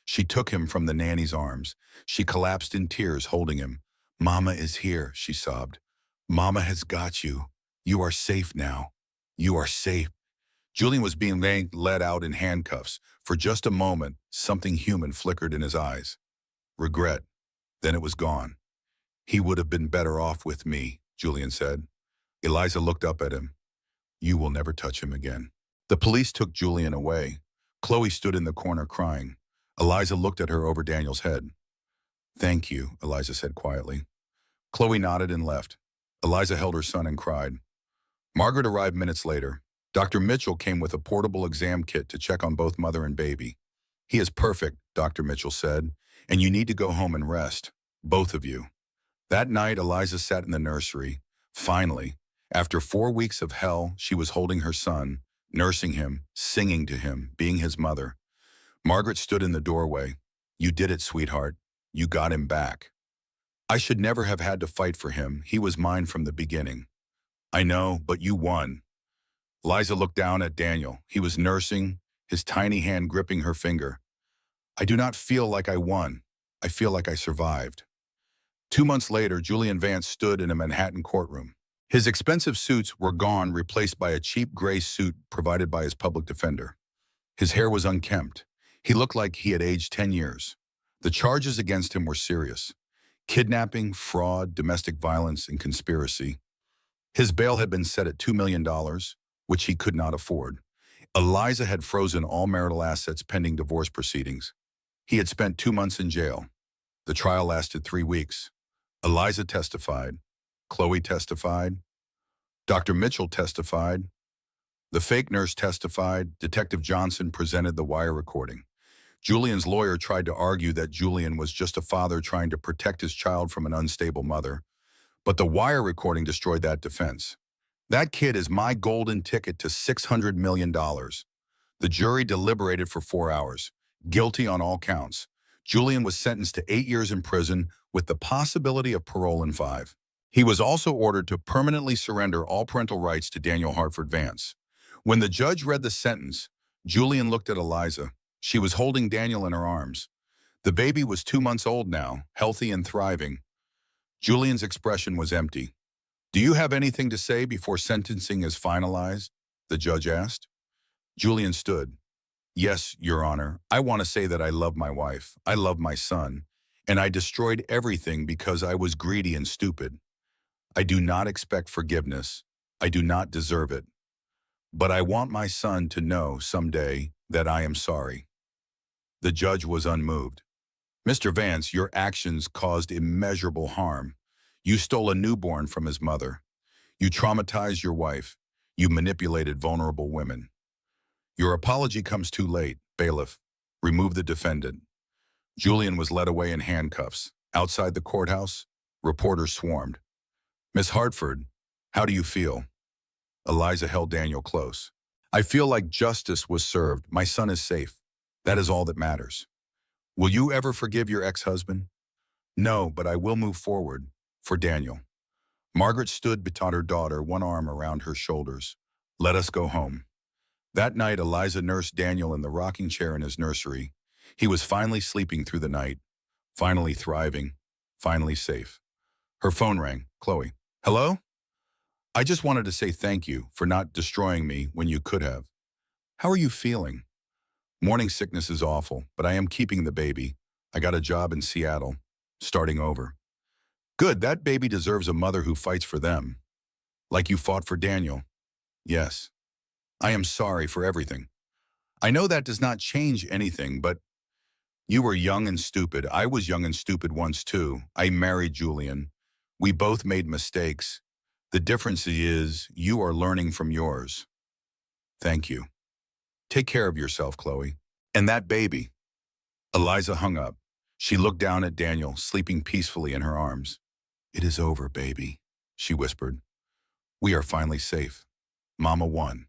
She took him from the nanny's arms. She collapsed in tears, holding him. Mama is here, she sobbed. Mama has got you. You are safe now. You are safe. Julian was being led out in handcuffs. For just a moment, something human flickered in his eyes. Regret. Then it was gone. He would have been better off with me, Julian said. Eliza looked up at him. You will never touch him again. The police took Julian away. Chloe stood in the corner crying. Eliza looked at her over Daniel's head. Thank you, Eliza said quietly. Chloe nodded and left. Eliza held her son and cried. Margaret arrived minutes later. Dr. Mitchell came with a portable exam kit to check on both mother and baby. He is perfect, Dr. Mitchell said, and you need to go home and rest, both of you. That night, Eliza sat in the nursery. Finally, after 4 weeks of hell, she was holding her son, nursing him, singing to him, being his mother. Margaret stood in the doorway. You did it, sweetheart. You got him back. I should never have had to fight for him. He was mine from the beginning. I know, but you won. Eliza looked down at Daniel. He was nursing, his tiny hand gripping her finger. I do not feel like I won. I feel like I survived. 2 months later, Julian Vance stood in a Manhattan courtroom. His expensive suits were gone, replaced by a cheap gray suit provided by his public defender. His hair was unkempt. He looked like he had aged 10 years. The charges against him were serious. Kidnapping, fraud, domestic violence, and conspiracy. His bail had been set at $2 million, which he could not afford. Eliza had frozen all marital assets pending divorce proceedings. He had spent 2 months in jail. The trial lasted 3 weeks. Eliza testified. Chloe testified. Dr. Mitchell testified. The fake nurse testified. Detective Johnson presented the wire recording. Julian's lawyer tried to argue that Julian was just a father trying to protect his child from an unstable mother, but the wire recording destroyed that defense. That kid is my golden ticket to $600 million. The jury deliberated for 4 hours, guilty on all counts. Julian was sentenced to 8 years in prison with the possibility of parole in 5. He was also ordered to permanently surrender all parental rights to Daniel Hartford Vance. When the judge read the sentence, Julian looked at Eliza. She was holding Daniel in her arms. The baby was 2 months old now, healthy and thriving. Julian's expression was empty. Do you have anything to say before sentencing is finalized? The judge asked. Julian stood. Yes, Your Honor. I want to say that I love my wife. I love my son. And I destroyed everything because I was greedy and stupid. I do not expect forgiveness. I do not deserve it. But I want my son to know someday that I am sorry. The judge was unmoved. Mr. Vance, your actions caused immeasurable harm. You stole a newborn from his mother. You traumatized your wife. You manipulated vulnerable women. Your apology comes too late, bailiff. Remove the defendant. Julian was led away in handcuffs. Outside the courthouse, reporters swarmed. Miss Hartford, how do you feel? Eliza held Daniel close. I feel like justice was served. My son is safe. That is all that matters. Will you ever forgive your ex-husband? No, but I will move forward. For Daniel. Margaret stood beside her daughter, one arm around her shoulders. Let us go home. That night, Eliza nursed Daniel in the rocking chair in his nursery. He was finally sleeping through the night, finally thriving, finally safe. Her phone rang. Chloe. Hello? I just wanted to say thank you for not destroying me when you could have. How are you feeling? Morning sickness is awful, but I am keeping the baby. I got a job in Seattle, starting over. Good, that baby deserves a mother who fights for them. Like you fought for Daniel. Yes. I am sorry for everything. I know that does not change anything, but you were young and stupid. I was young and stupid once too. I married Julian. We both made mistakes. The difference is you are learning from yours. Thank you. Take care of yourself, Chloe. And that baby. Eliza hung up. She looked down at Daniel, sleeping peacefully in her arms. "It is over, baby," she whispered. "We are finally safe. Mama won."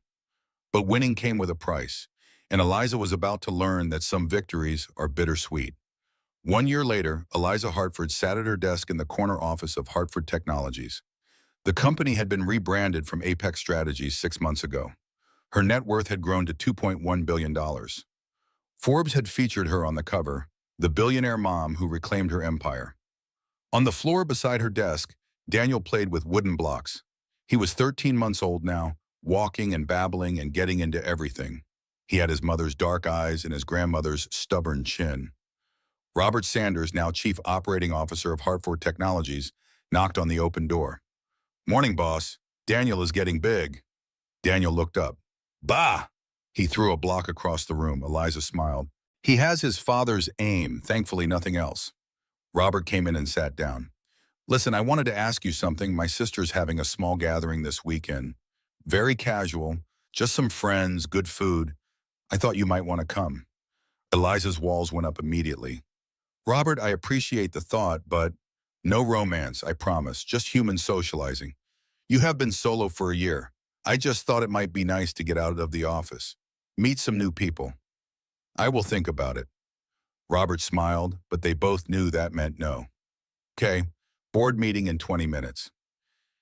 But winning came with a price, and Eliza was about to learn that some victories are bittersweet. 1 year later, Eliza Hartford sat at her desk in the corner office of Hartford Technologies. The company had been rebranded from Apex Strategies 6 months ago. Her net worth had grown to $2.1 billion. Forbes had featured her on the cover, the billionaire mom who reclaimed her empire. On the floor beside her desk, Daniel played with wooden blocks. He was 13 months old now, walking and babbling and getting into everything. He had his mother's dark eyes and his grandmother's stubborn chin. Robert Sanders, now Chief Operating Officer of Hartford Technologies, knocked on the open door. "Morning, boss. Daniel is getting big." Daniel looked up. "Bah!" He threw a block across the room. Eliza smiled. "He has his father's aim, thankfully nothing else." Robert came in and sat down. "Listen, I wanted to ask you something. My sister's having a small gathering this weekend. Very casual, just some friends, good food. I thought you might want to come." Eliza's walls went up immediately. "Robert, I appreciate the thought, but no romance, I promise, just human socializing. You have been solo for a year. I just thought it might be nice to get out of the office. Meet some new people." "I will think about it." Robert smiled, but they both knew that meant no. "Okay, board meeting in 20 minutes.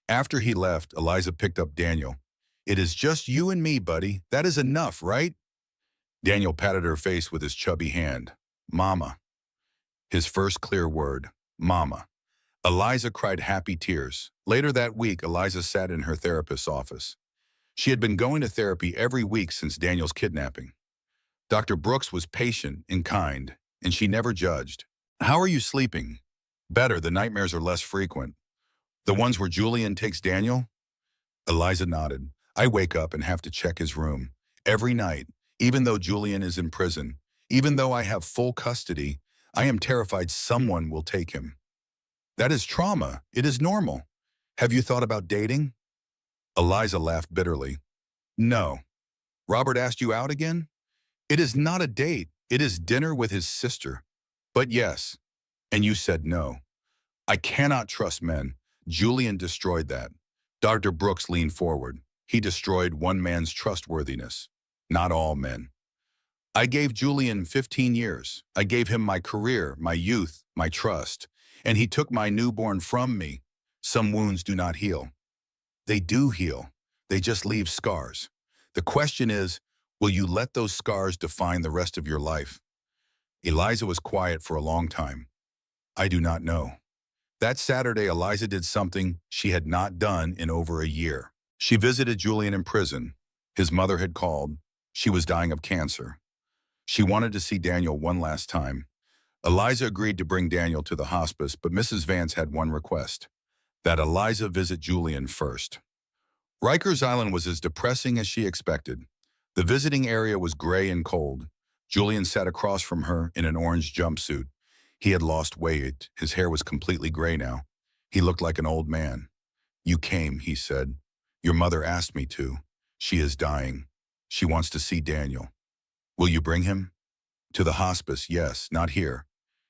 After he left, Eliza picked up Daniel. "It is just you and me, buddy. That is enough, right?" Daniel patted her face with his chubby hand. "Mama." His first clear word, "Mama." Eliza cried happy tears. Later that week, Eliza sat in her therapist's office. She had been going to therapy every week since Daniel's kidnapping. Dr. Brooks was patient and kind, and she never judged. "How are you sleeping?" "Better, the nightmares are less frequent." "The ones where Julian takes Daniel?" Eliza nodded. "I wake up and have to check his room. Every night, even though Julian is in prison, even though I have full custody, I am terrified someone will take him." "That is trauma. It is normal. Have you thought about dating?" Eliza laughed bitterly. "No." "Robert asked you out again?" "It is not a date. It is dinner with his sister." "But yes." "And you said no." "I cannot trust men. Julian destroyed that." Dr. Brooks leaned forward. "He destroyed one man's trustworthiness. Not all men. I gave Julian 15 years. I gave him my career, my youth, my trust. And he took my newborn from me. Some wounds do not heal." "They do heal. They just leave scars. The question is, will you let those scars define the rest of your life?" Eliza was quiet for a long time. "I do not know." That Saturday, Eliza did something she had not done in over a year. She visited Julian in prison. His mother had called. She was dying of cancer. She wanted to see Daniel one last time. Eliza agreed to bring Daniel to the hospice, but Mrs. Vance had one request: that Eliza visit Julian first. Rikers Island was as depressing as she expected. The visiting area was gray and cold. Julian sat across from her in an orange jumpsuit. He had lost weight. His hair was completely gray now. He looked like an old man. "You came," he said. "Your mother asked me to. She is dying. She wants to see Daniel. Will you bring him?" "To the hospice, yes, not here.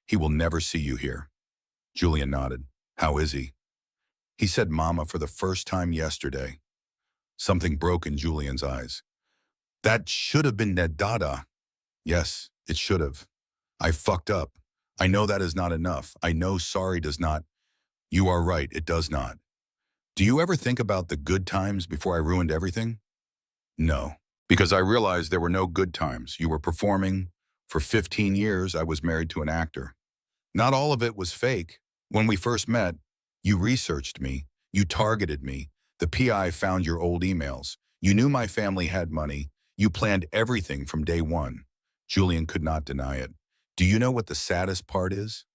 He will never see you here." Julian nodded. "How is he?" "He said mama for the first time yesterday." Something broke in Julian's eyes. "That should have been Ned Dada." "Yes, it should have. I fucked up. I know that is not enough. I know sorry does not." "You are right, it does not. Do you ever think about the good times before I ruined everything?" "No, because I realized there were no good times. You were performing. For 15 years, I was married to an actor. Not all of it was fake. When we first met, you researched me. You targeted me. The PI found your old emails. You knew my family had money. You planned everything from day one." Julian could not deny it. "Do you know what the saddest part is?"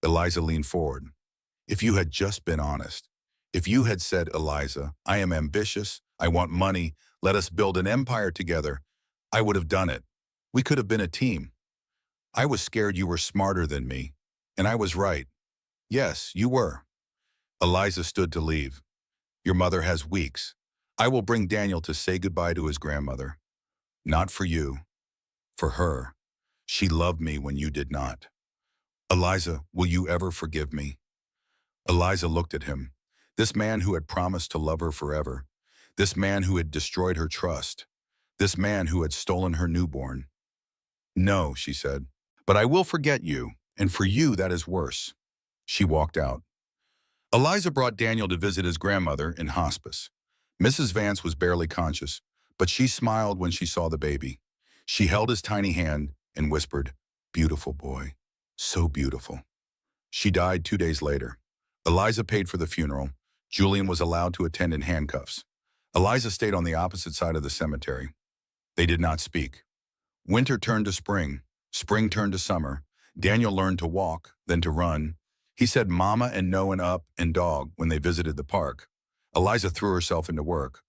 Eliza leaned forward. "If you had just been honest. If you had said, 'Eliza, I am ambitious. I want money. Let us build an empire together,' I would have done it. We could have been a team. I was scared you were smarter than me. And I was right. Yes, you were." Eliza stood to leave. "Your mother has weeks. I will bring Daniel to say goodbye to his grandmother. Not for you. For her. She loved me when you did not." Eliza, will you ever forgive me? Eliza looked at him. This man who had promised to love her forever. This man who had destroyed her trust. This man who had stolen her newborn. No, she said, but I will forget you, and for you that is worse. She walked out. Eliza brought Daniel to visit his grandmother in hospice. Mrs. Vance was barely conscious, but she smiled when she saw the baby. She held his tiny hand and whispered, "Beautiful boy, so beautiful." She died 2 days later. Eliza paid for the funeral. Julian was allowed to attend in handcuffs. Eliza stayed on the opposite side of the cemetery. They did not speak. Winter turned to spring. Spring turned to summer. Daniel learned to walk, then to run. He said mama and no and up and dog when they visited the park. Eliza threw herself into work.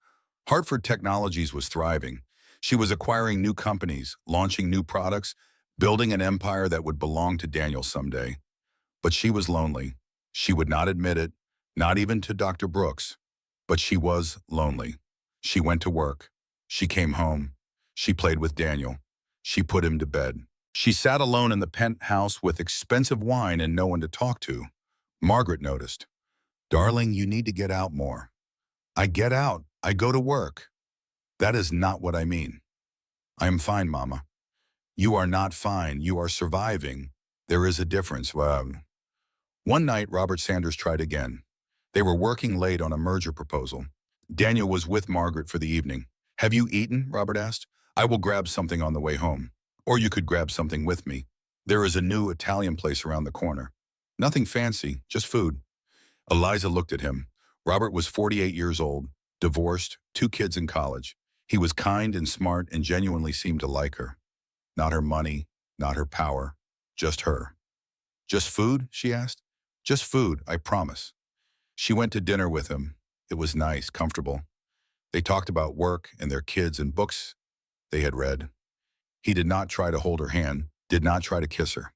Hartford Technologies was thriving. She was acquiring new companies, launching new products, building an empire that would belong to Daniel someday. But she was lonely. She would not admit it, not even to Dr. Brooks. But she was lonely. She went to work. She came home. She played with Daniel. She put him to bed. She sat alone in the penthouse with expensive wine and no one to talk to. Margaret noticed. "Darling, you need to get out more." "I get out. I go to work." "That is not what I mean." "I am fine, Mama." "You are not fine. You are surviving. There is a difference." One night, Robert Sanders tried again. They were working late on a merger proposal. Daniel was with Margaret for the evening. "Have you eaten?" Robert asked. "I will grab something on the way home. Or you could grab something with me. There is a new Italian place around the corner. Nothing fancy, just food." Eliza looked at him. Robert was 48 years old, divorced, 2 kids in college. He was kind and smart and genuinely seemed to like her. Not her money, not her power, just her. "Just food?" she asked. "Just food, I promise." She went to dinner with him. It was nice, comfortable. They talked about work and their kids and books they had read. He did not try to hold her hand, did not try to kiss her.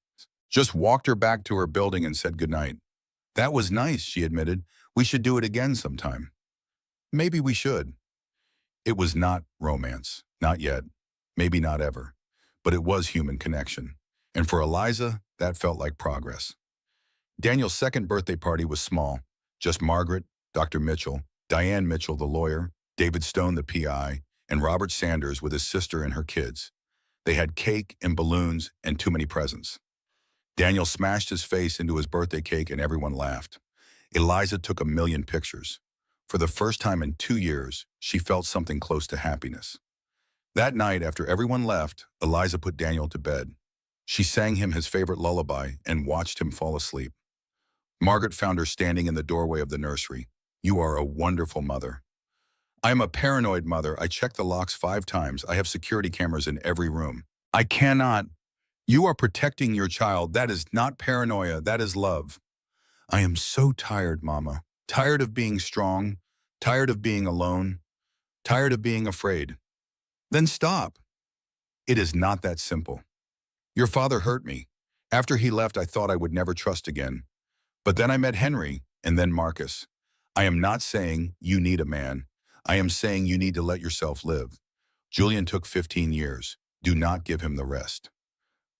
Just walked her back to her building and said goodnight. "That was nice," she admitted. "We should do it again sometime." "Maybe we should." It was not romance, not yet, maybe not ever, but it was human connection. And for Eliza, that felt like progress. Daniel's second birthday party was small, just Margaret, Dr. Mitchell, Diane Mitchell, the lawyer, David Stone, the PI, and Robert Sanders with his sister and her kids. They had cake and balloons and too many presents. Daniel smashed his face into his birthday cake and everyone laughed. Eliza took 1 million pictures. For the first time in 2 years, she felt something close to happiness. That night, after everyone left, Eliza put Daniel to bed. She sang him his favorite lullaby and watched him fall asleep. Margaret found her standing in the doorway of the nursery. "You are a wonderful mother." "I am a paranoid mother. I check the locks 5 times. I have security cameras in every room." "I cannot." "You are protecting your child. That is not paranoia. That is love." "I am so tired, Mama. Tired of being strong. Tired of being alone. Tired of being afraid." "Then stop." "It is not that simple. Your father hurt me. After he left, I thought I would never trust again. But then I met Henry, and then Marcus. I am not saying you need a man. I am saying you need to let yourself live. Julian took 15 years. Do not give him the rest."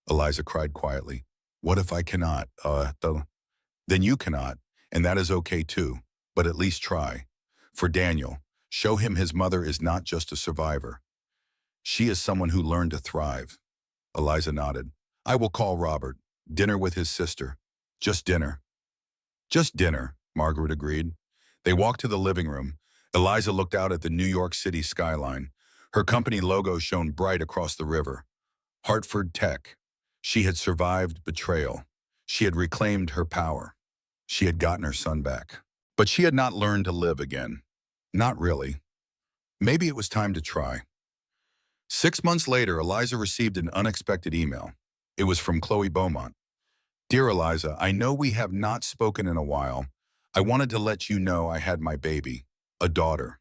Eliza cried quietly. "What if I cannot? Then you cannot, and that is okay too. But at least try. For Daniel, show him his mother is not just a survivor. She is someone who learned to thrive." Eliza nodded. "I will call Robert. Dinner with his sister. Just dinner." "Just dinner," Margaret agreed. They walked to the living room. Eliza looked out at the New York City skyline. Her company logo shone bright across the river. Hartford Tech. She had survived betrayal. She had reclaimed her power. She had gotten her son back. But she had not learned to live again. Not really. Maybe it was time to try. 6 months later, Eliza received an unexpected email. It was from Chloe Beaumont. "Dear Eliza, I know we have not spoken in a while. I wanted to let you know I had my baby, a daughter.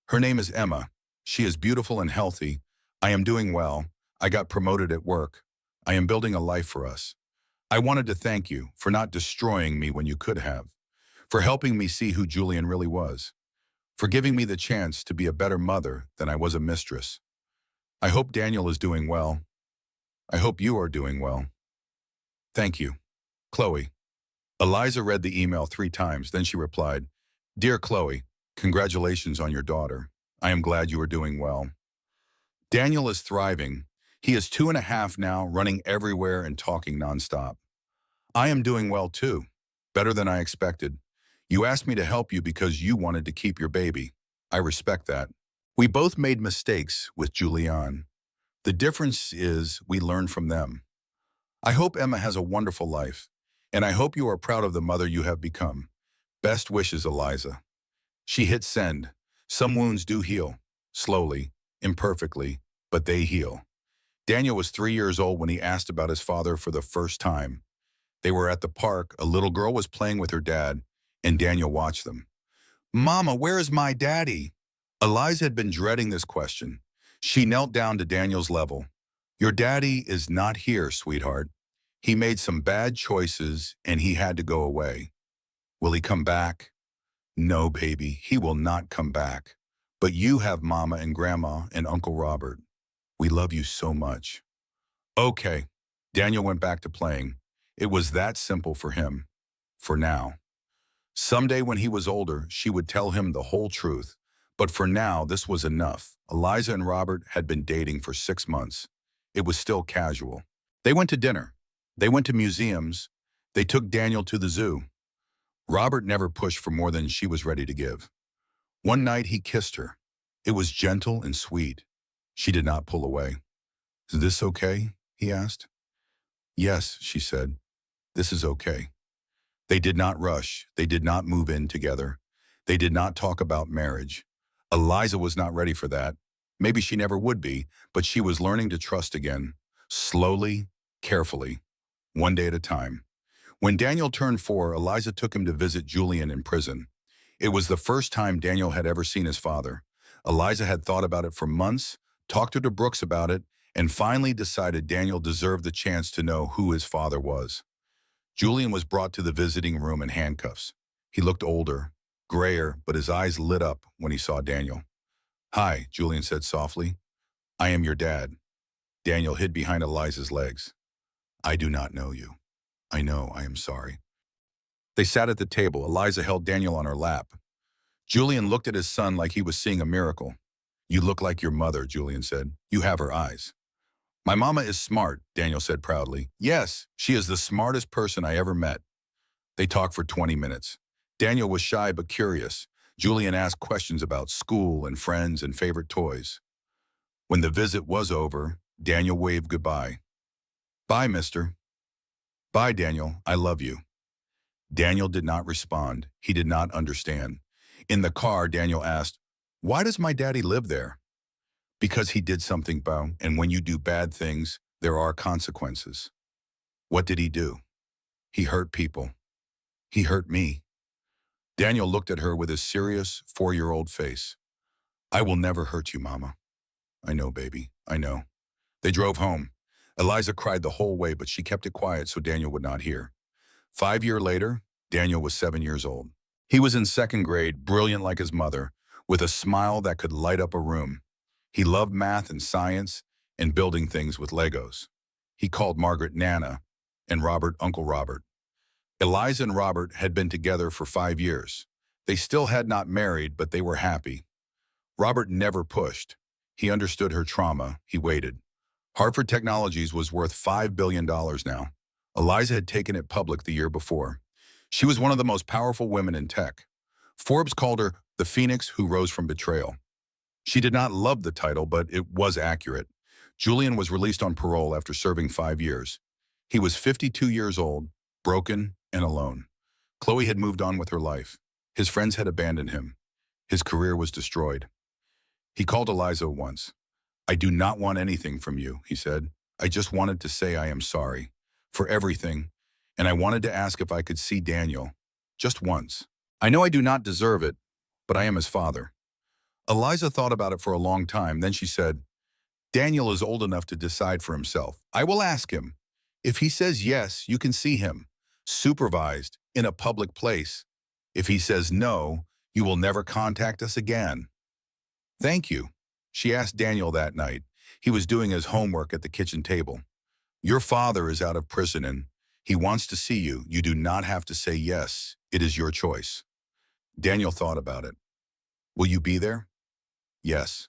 Her name is Emma. She is beautiful and healthy. I am doing well. I got promoted at work. I am building a life for us. I wanted to thank you for not destroying me when you could have, for helping me see who Julian really was, for giving me the chance to be a better mother than I was a mistress. I hope Daniel is doing well. I hope you are doing well. Thank you." Chloe. Eliza read the email 3 times, then she replied, Dear Chloe, congratulations on your daughter. I am glad you are doing well. Daniel is thriving. He is 2.5 now, running everywhere and talking nonstop. I am doing well too. Better than I expected. You asked me to help you because you wanted to keep your baby. I respect that. We both made mistakes with Julian. The difference is we learn from them. I hope Emma has a wonderful life, and I hope you are proud of the mother you have become. Best wishes, Eliza. She hit send. Some wounds do heal. Slowly, imperfectly, but they heal. Daniel was 3 years old when he asked about his father for the first time. They were at the park, a little girl was playing with her dad, and Daniel watched them. Mama, where is my daddy? Eliza had been dreading this question. She knelt down to Daniel's level. Your daddy is not here, sweetheart. He made some bad choices and he had to go away. Will he come back? No, baby, he will not come back. But you have Mama and Grandma and Uncle Robert. We love you so much. Okay. Daniel went back to playing. It was that simple for him. For now. Someday when he was older, she would tell him the whole truth. But for now, this was enough. Eliza and Robert had been dating for 6 months. It was still casual. They went to dinner. They went to museums. They took Daniel to the zoo. Robert never pushed for more than she was ready to give. One night he kissed her. It was gentle and sweet. She did not pull away. Is this okay? He asked. Yes, she said. This is okay. They did not rush. They did not move in together. They did not talk about marriage. Eliza was not ready for that. Maybe she never would be, but she was learning to trust again. Slowly, carefully, one day at a time. When Daniel turned 4, Eliza took him to visit Julian in prison. It was the first time Daniel had ever seen his father. Eliza had thought about it for months, talked to Brooks about it, and finally decided Daniel deserved the chance to know who his father was. Julian was brought to the visiting room in handcuffs. He looked older, grayer, but his eyes lit up when he saw Daniel. Hi, Julian said softly. I am your dad. Daniel hid behind Eliza's legs. I do not know you. I know, I am sorry. They sat at the table. Eliza held Daniel on her lap. Julian looked at his son like he was seeing a miracle. You look like your mother, Julian said. You have her eyes. My mama is smart, Daniel said proudly. Yes, she is the smartest person I ever met. They talked for 20 minutes. Daniel was shy but curious. Julian asked questions about school and friends and favorite toys. When the visit was over, Daniel waved goodbye. Bye, mister. Bye, Daniel. I love you. Daniel did not respond. He did not understand. In the car, Daniel asked, Why does my daddy live there? Because he did something bad, and when you do bad things, there are consequences. What did he do? He hurt people. He hurt me. Daniel looked at her with his serious 4-year-old face. I will never hurt you, Mama. I know, baby. I know. They drove home. Eliza cried the whole way, but she kept it quiet so Daniel would not hear. 5 years later, Daniel was 7 years old. He was in 2nd grade, brilliant like his mother, with a smile that could light up a room. He loved math and science and building things with Legos. He called Margaret Nana and Robert Uncle Robert. Eliza and Robert had been together for 5 years. They still had not married, but they were happy. Robert never pushed. He understood her trauma. He waited. Hartford Technologies was worth $5 billion now. Eliza had taken it public the year before. She was one of the most powerful women in tech. Forbes called her the Phoenix who rose from betrayal. She did not love the title, but it was accurate. Julian was released on parole after serving 5 years. He was 52 years old, broken and alone. Chloe had moved on with her life. His friends had abandoned him. His career was destroyed. He called Eliza once. I do not want anything from you, he said. I just wanted to say I am sorry for everything, and I wanted to ask if I could see Daniel, just once. I know I do not deserve it, but I am his father. Eliza thought about it for a long time. Then she said, Daniel is old enough to decide for himself. I will ask him. If he says yes, you can see him, supervised, in a public place. If he says no, you will never contact us again. Thank you. She asked Daniel that night. He was doing his homework at the kitchen table. Your father is out of prison and He wants to see you. You do not have to say yes. It is your choice. Daniel thought about it. Will you be there? Yes.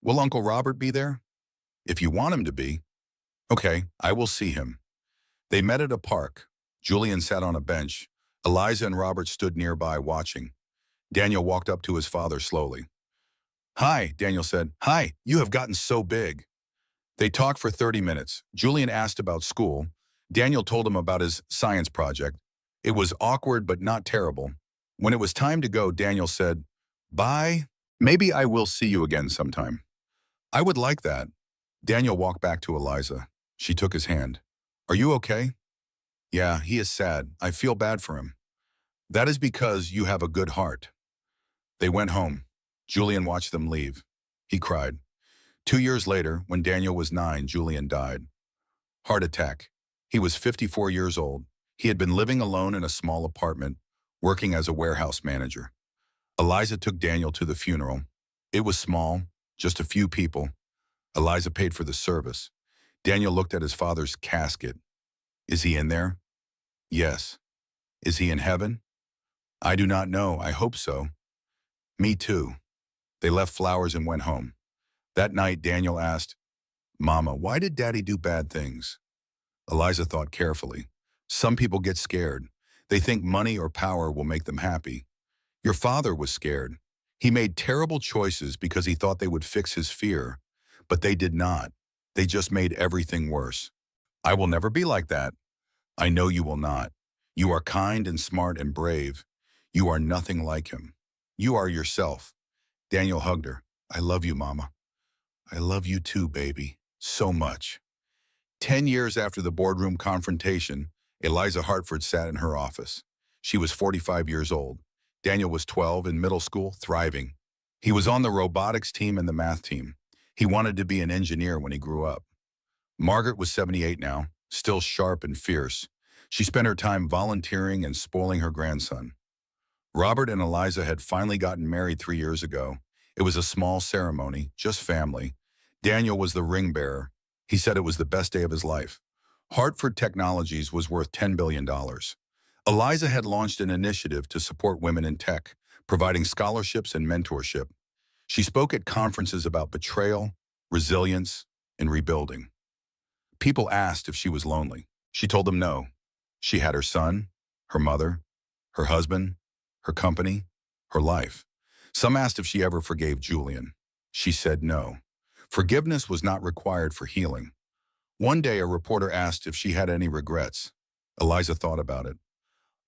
Will Uncle Robert be there? If you want him to be. Okay, I will see him. They met at a park. Julian sat on a bench. Eliza and Robert stood nearby watching. Daniel walked up to his father slowly. Hi, Daniel said. Hi, you have gotten so big. They talked for 30 minutes. Julian asked about school. Daniel told him about his science project. It was awkward but not terrible. When it was time to go, Daniel said, Bye. Maybe I will see you again sometime. I would like that. Daniel walked back to Eliza. She took his hand. Are you okay? Yeah, he is sad. I feel bad for him. That is because you have a good heart. They went home. Julian watched them leave. He cried. 2 years later, when Daniel was 9, Julian died. Heart attack. He was 54 years old. He had been living alone in a small apartment, working as a warehouse manager. Eliza took Daniel to the funeral. It was small, just a few people. Eliza paid for the service. Daniel looked at his father's casket. Is he in there? Yes. Is he in heaven? I do not know. I hope so. Me too. They left flowers and went home. That night, Daniel asked, Mama, why did Daddy do bad things? Eliza thought carefully. Some people get scared. They think money or power will make them happy. Your father was scared. He made terrible choices because he thought they would fix his fear, but they did not. They just made everything worse. I will never be like that. I know you will not. You are kind and smart and brave. You are nothing like him. You are yourself. Daniel hugged her. I love you, Mama. I love you too, baby. So much. 10 years after the boardroom confrontation, Eliza Hartford sat in her office. She was 45 years old. Daniel was 12, in middle school, thriving. He was on the robotics team and the math team. He wanted to be an engineer when he grew up. Margaret was 78 now, still sharp and fierce. She spent her time volunteering and spoiling her grandson. Robert and Eliza had finally gotten married 3 years ago. It was a small ceremony, just family. Daniel was the ring bearer. He said it was the best day of his life. Hartford Technologies was worth $10 billion. Eliza had launched an initiative to support women in tech, providing scholarships and mentorship. She spoke at conferences about betrayal, resilience, and rebuilding. People asked if she was lonely. She told them no. She had her son, her mother, her husband, her company, her life. Some asked if she ever forgave Julian. She said no. Forgiveness was not required for healing. One day, a reporter asked if she had any regrets. Eliza thought about it.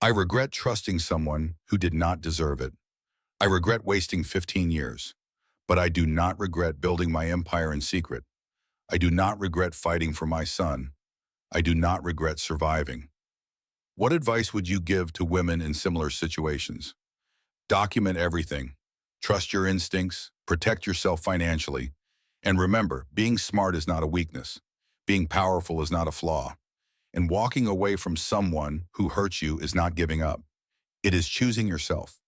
I regret trusting someone who did not deserve it. I regret wasting 15 years. But I do not regret building my empire in secret. I do not regret fighting for my son. I do not regret surviving. What advice would you give to women in similar situations? Document everything. Trust your instincts, protect yourself financially, and remember, being smart is not a weakness. Being powerful is not a flaw. And walking away from someone who hurts you is not giving up. It is choosing yourself.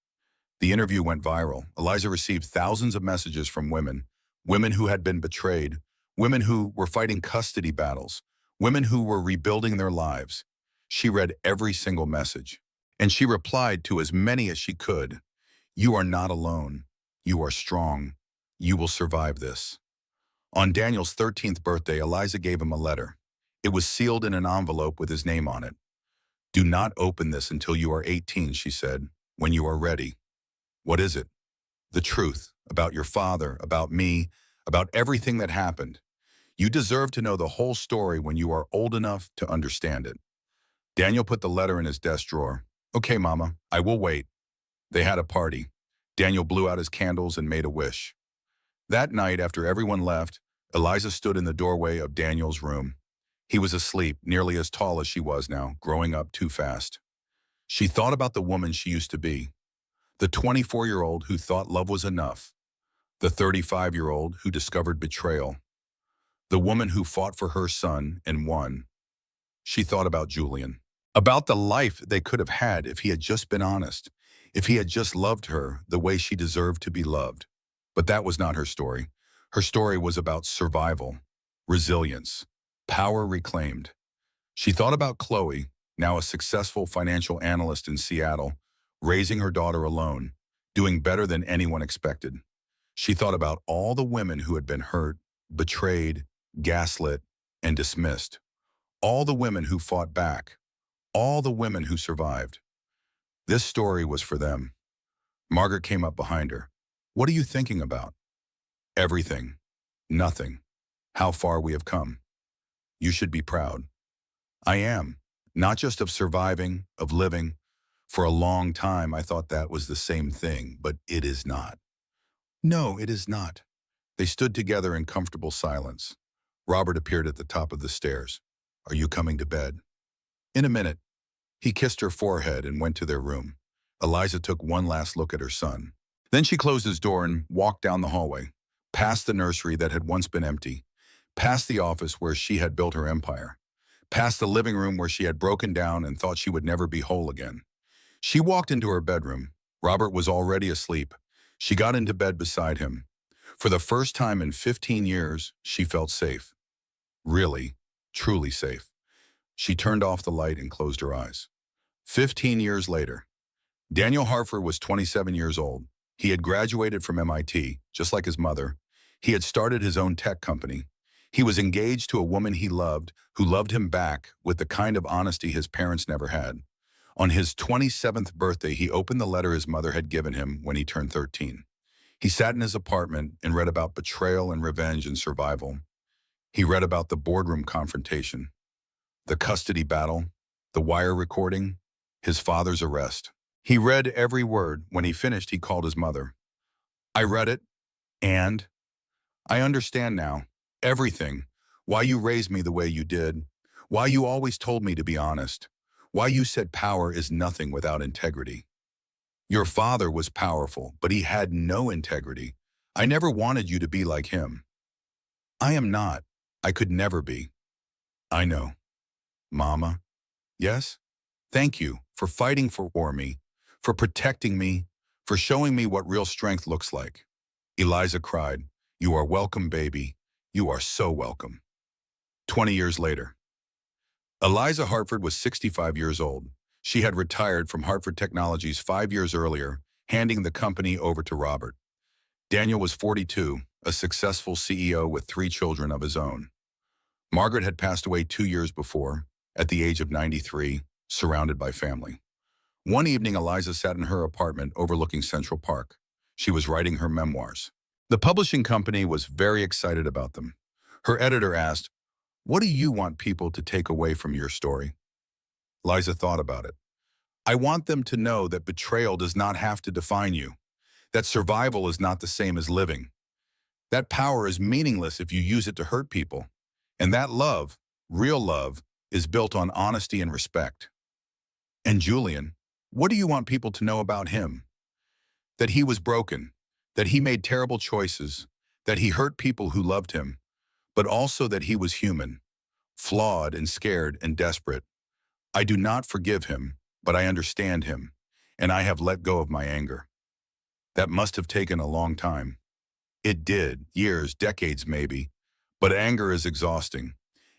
The interview went viral. Eliza received thousands of messages from women, women who had been betrayed, women who were fighting custody battles, women who were rebuilding their lives. She read every single message, and she replied to as many as she could. You are not alone. You are strong. You will survive this. On Daniel's 13th birthday, Eliza gave him a letter. It was sealed in an envelope with his name on it. Do not open this until you are 18, she said, when you are ready. What is it? The truth about your father, about me, about everything that happened. You deserve to know the whole story when you are old enough to understand it. Daniel put the letter in his desk drawer. Okay, Mama, I will wait. They had a party. Daniel blew out his candles and made a wish. That night, after everyone left, Eliza stood in the doorway of Daniel's room. He was asleep, nearly as tall as she was now, growing up too fast. She thought about the woman she used to be. The 24-year-old who thought love was enough. The 35-year-old who discovered betrayal. The woman who fought for her son and won. She thought about Julian. About the life they could have had if he had just been honest. If he had just loved her the way she deserved to be loved. But that was not her story. Her story was about survival, resilience, power reclaimed. She thought about Chloe, now a successful financial analyst in Seattle, raising her daughter alone, doing better than anyone expected. She thought about all the women who had been hurt, betrayed, gaslit, and dismissed. All the women who fought back. All the women who survived. This story was for them. Margaret came up behind her. What are you thinking about? Everything. Nothing. How far we have come. You should be proud. I am. Not just of surviving, of living. For a long time, I thought that was the same thing, but it is not. No, it is not. They stood together in comfortable silence. Robert appeared at the top of the stairs. Are you coming to bed? In a minute. He kissed her forehead and went to their room. Eliza took one last look at her son. Then she closed his door and walked down the hallway, past the nursery that had once been empty, past the office where she had built her empire, past the living room where she had broken down and thought she would never be whole again. She walked into her bedroom. Robert was already asleep. She got into bed beside him. For the first time in 15 years, she felt safe. Really, truly safe. She turned off the light and closed her eyes. 15 years later, Daniel Harford was 27 years old. He had graduated from MIT, just like his mother. He had started his own tech company. He was engaged to a woman he loved, who loved him back with the kind of honesty his parents never had. On his 27th birthday, he opened the letter his mother had given him when he turned 13. He sat in his apartment and read about betrayal and revenge and survival. He read about the boardroom confrontation, the custody battle, the wire recording, his father's arrest. He read every word. When he finished, he called his mother. I read it, and I understand now. Everything. Why you raised me the way you did. Why you always told me to be honest. Why you said power is nothing without integrity. Your father was powerful, but he had no integrity. I never wanted you to be like him. I am not. I could never be. I know. Mama. Yes? Thank you for fighting for me, for protecting me, for showing me what real strength looks like. Eliza cried. You are welcome, baby. You are so welcome. 20 years later. Eliza Harford was 65 years old. She had retired from Hartford Technologies 5 years earlier, handing the company over to Robert. Daniel was 42, a successful CEO with 3 children of his own. Margaret had passed away 2 years before, at the age of 93, surrounded by family. One evening, Eliza sat in her apartment overlooking Central Park. She was writing her memoirs. The publishing company was very excited about them. Her editor asked, "What do you want people to take away from your story?" Eliza thought about it. I want them to know that betrayal does not have to define you, that survival is not the same as living, that power is meaningless if you use it to hurt people, and that love, real love, is built on honesty and respect. And Julian, what do you want people to know about him? That he was broken, that he made terrible choices, that he hurt people who loved him, but also that he was human, flawed and scared and desperate. I do not forgive him, but I understand him, and I have let go of my anger. That must have taken a long time. It did, years, decades maybe, but anger is exhausting,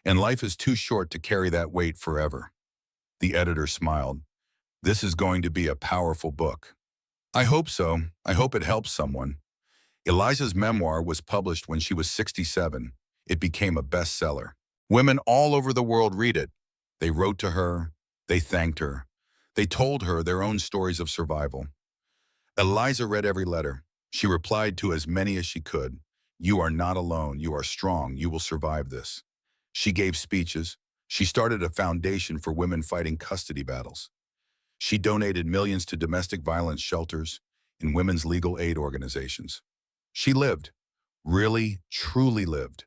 and life is too short to carry that weight forever. The editor smiled. This is going to be a powerful book. I hope so. I hope it helps someone. Eliza's memoir was published when she was 67. It became a bestseller. Women all over the world read it. They wrote to her. They thanked her. They told her their own stories of survival. Eliza read every letter. She replied to as many as she could. You are not alone. You are strong. You will survive this. She gave speeches. She started a foundation for women fighting custody battles. She donated millions to domestic violence shelters and women's legal aid organizations. She lived, really, truly lived.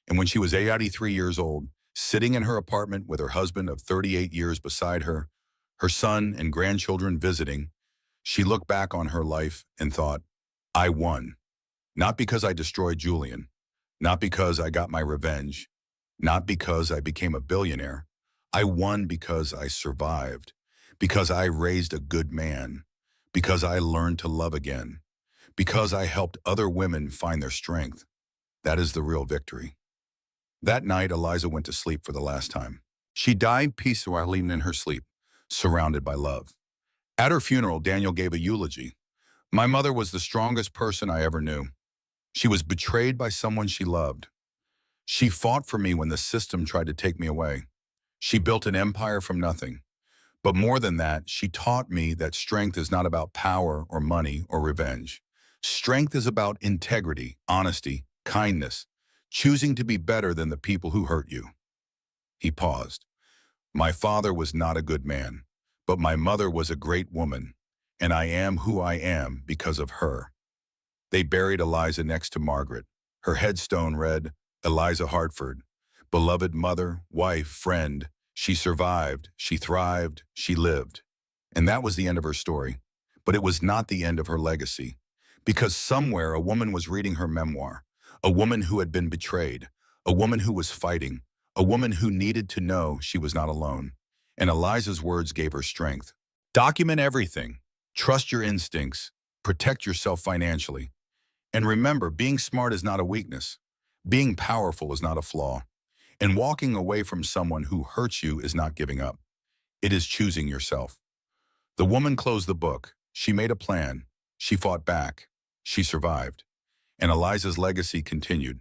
And when she was 83 years old, sitting in her apartment with her husband of 38 years beside her, her son and grandchildren visiting, she looked back on her life and thought, I won. Not because I destroyed Julian, not because I got my revenge, not because I became a billionaire. I won because I survived, because I raised a good man, because I learned to love again, because I helped other women find their strength. That is the real victory. That night, Eliza went to sleep for the last time. She died peacefully in her sleep, surrounded by love. At her funeral, Daniel gave a eulogy. My mother was the strongest person I ever knew. She was betrayed by someone she loved. She fought for me when the system tried to take me away. She built an empire from nothing. But more than that, she taught me that strength is not about power or money or revenge. Strength is about integrity, honesty, kindness, choosing to be better than the people who hurt you. He paused. My father was not a good man, but my mother was a great woman, and I am who I am because of her. They buried Eliza next to Margaret. Her headstone read, Eliza Hartford, beloved mother, wife, friend. She survived, she thrived, she lived. And that was the end of her story. But it was not the end of her legacy. Because somewhere a woman was reading her memoir, a woman who had been betrayed, a woman who was fighting, a woman who needed to know she was not alone. And Eliza's words gave her strength. Document everything. Trust your instincts. Protect yourself financially. And remember, being smart is not a weakness. Being powerful is not a flaw. And walking away from someone who hurts you is not giving up. It is choosing yourself. The woman closed the book. She made a plan. She fought back. She survived. And Eliza's legacy continued.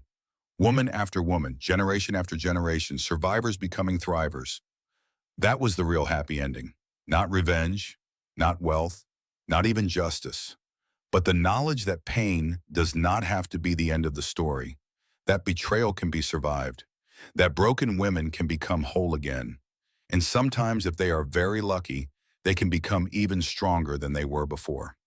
Woman after woman, generation after generation, survivors becoming thrivers. That was the real happy ending. Not revenge, not wealth, not even justice. But the knowledge that pain does not have to be the end of the story. That betrayal can be survived. That broken women can become whole again. And sometimes, if they are very lucky, they can become even stronger than they were before.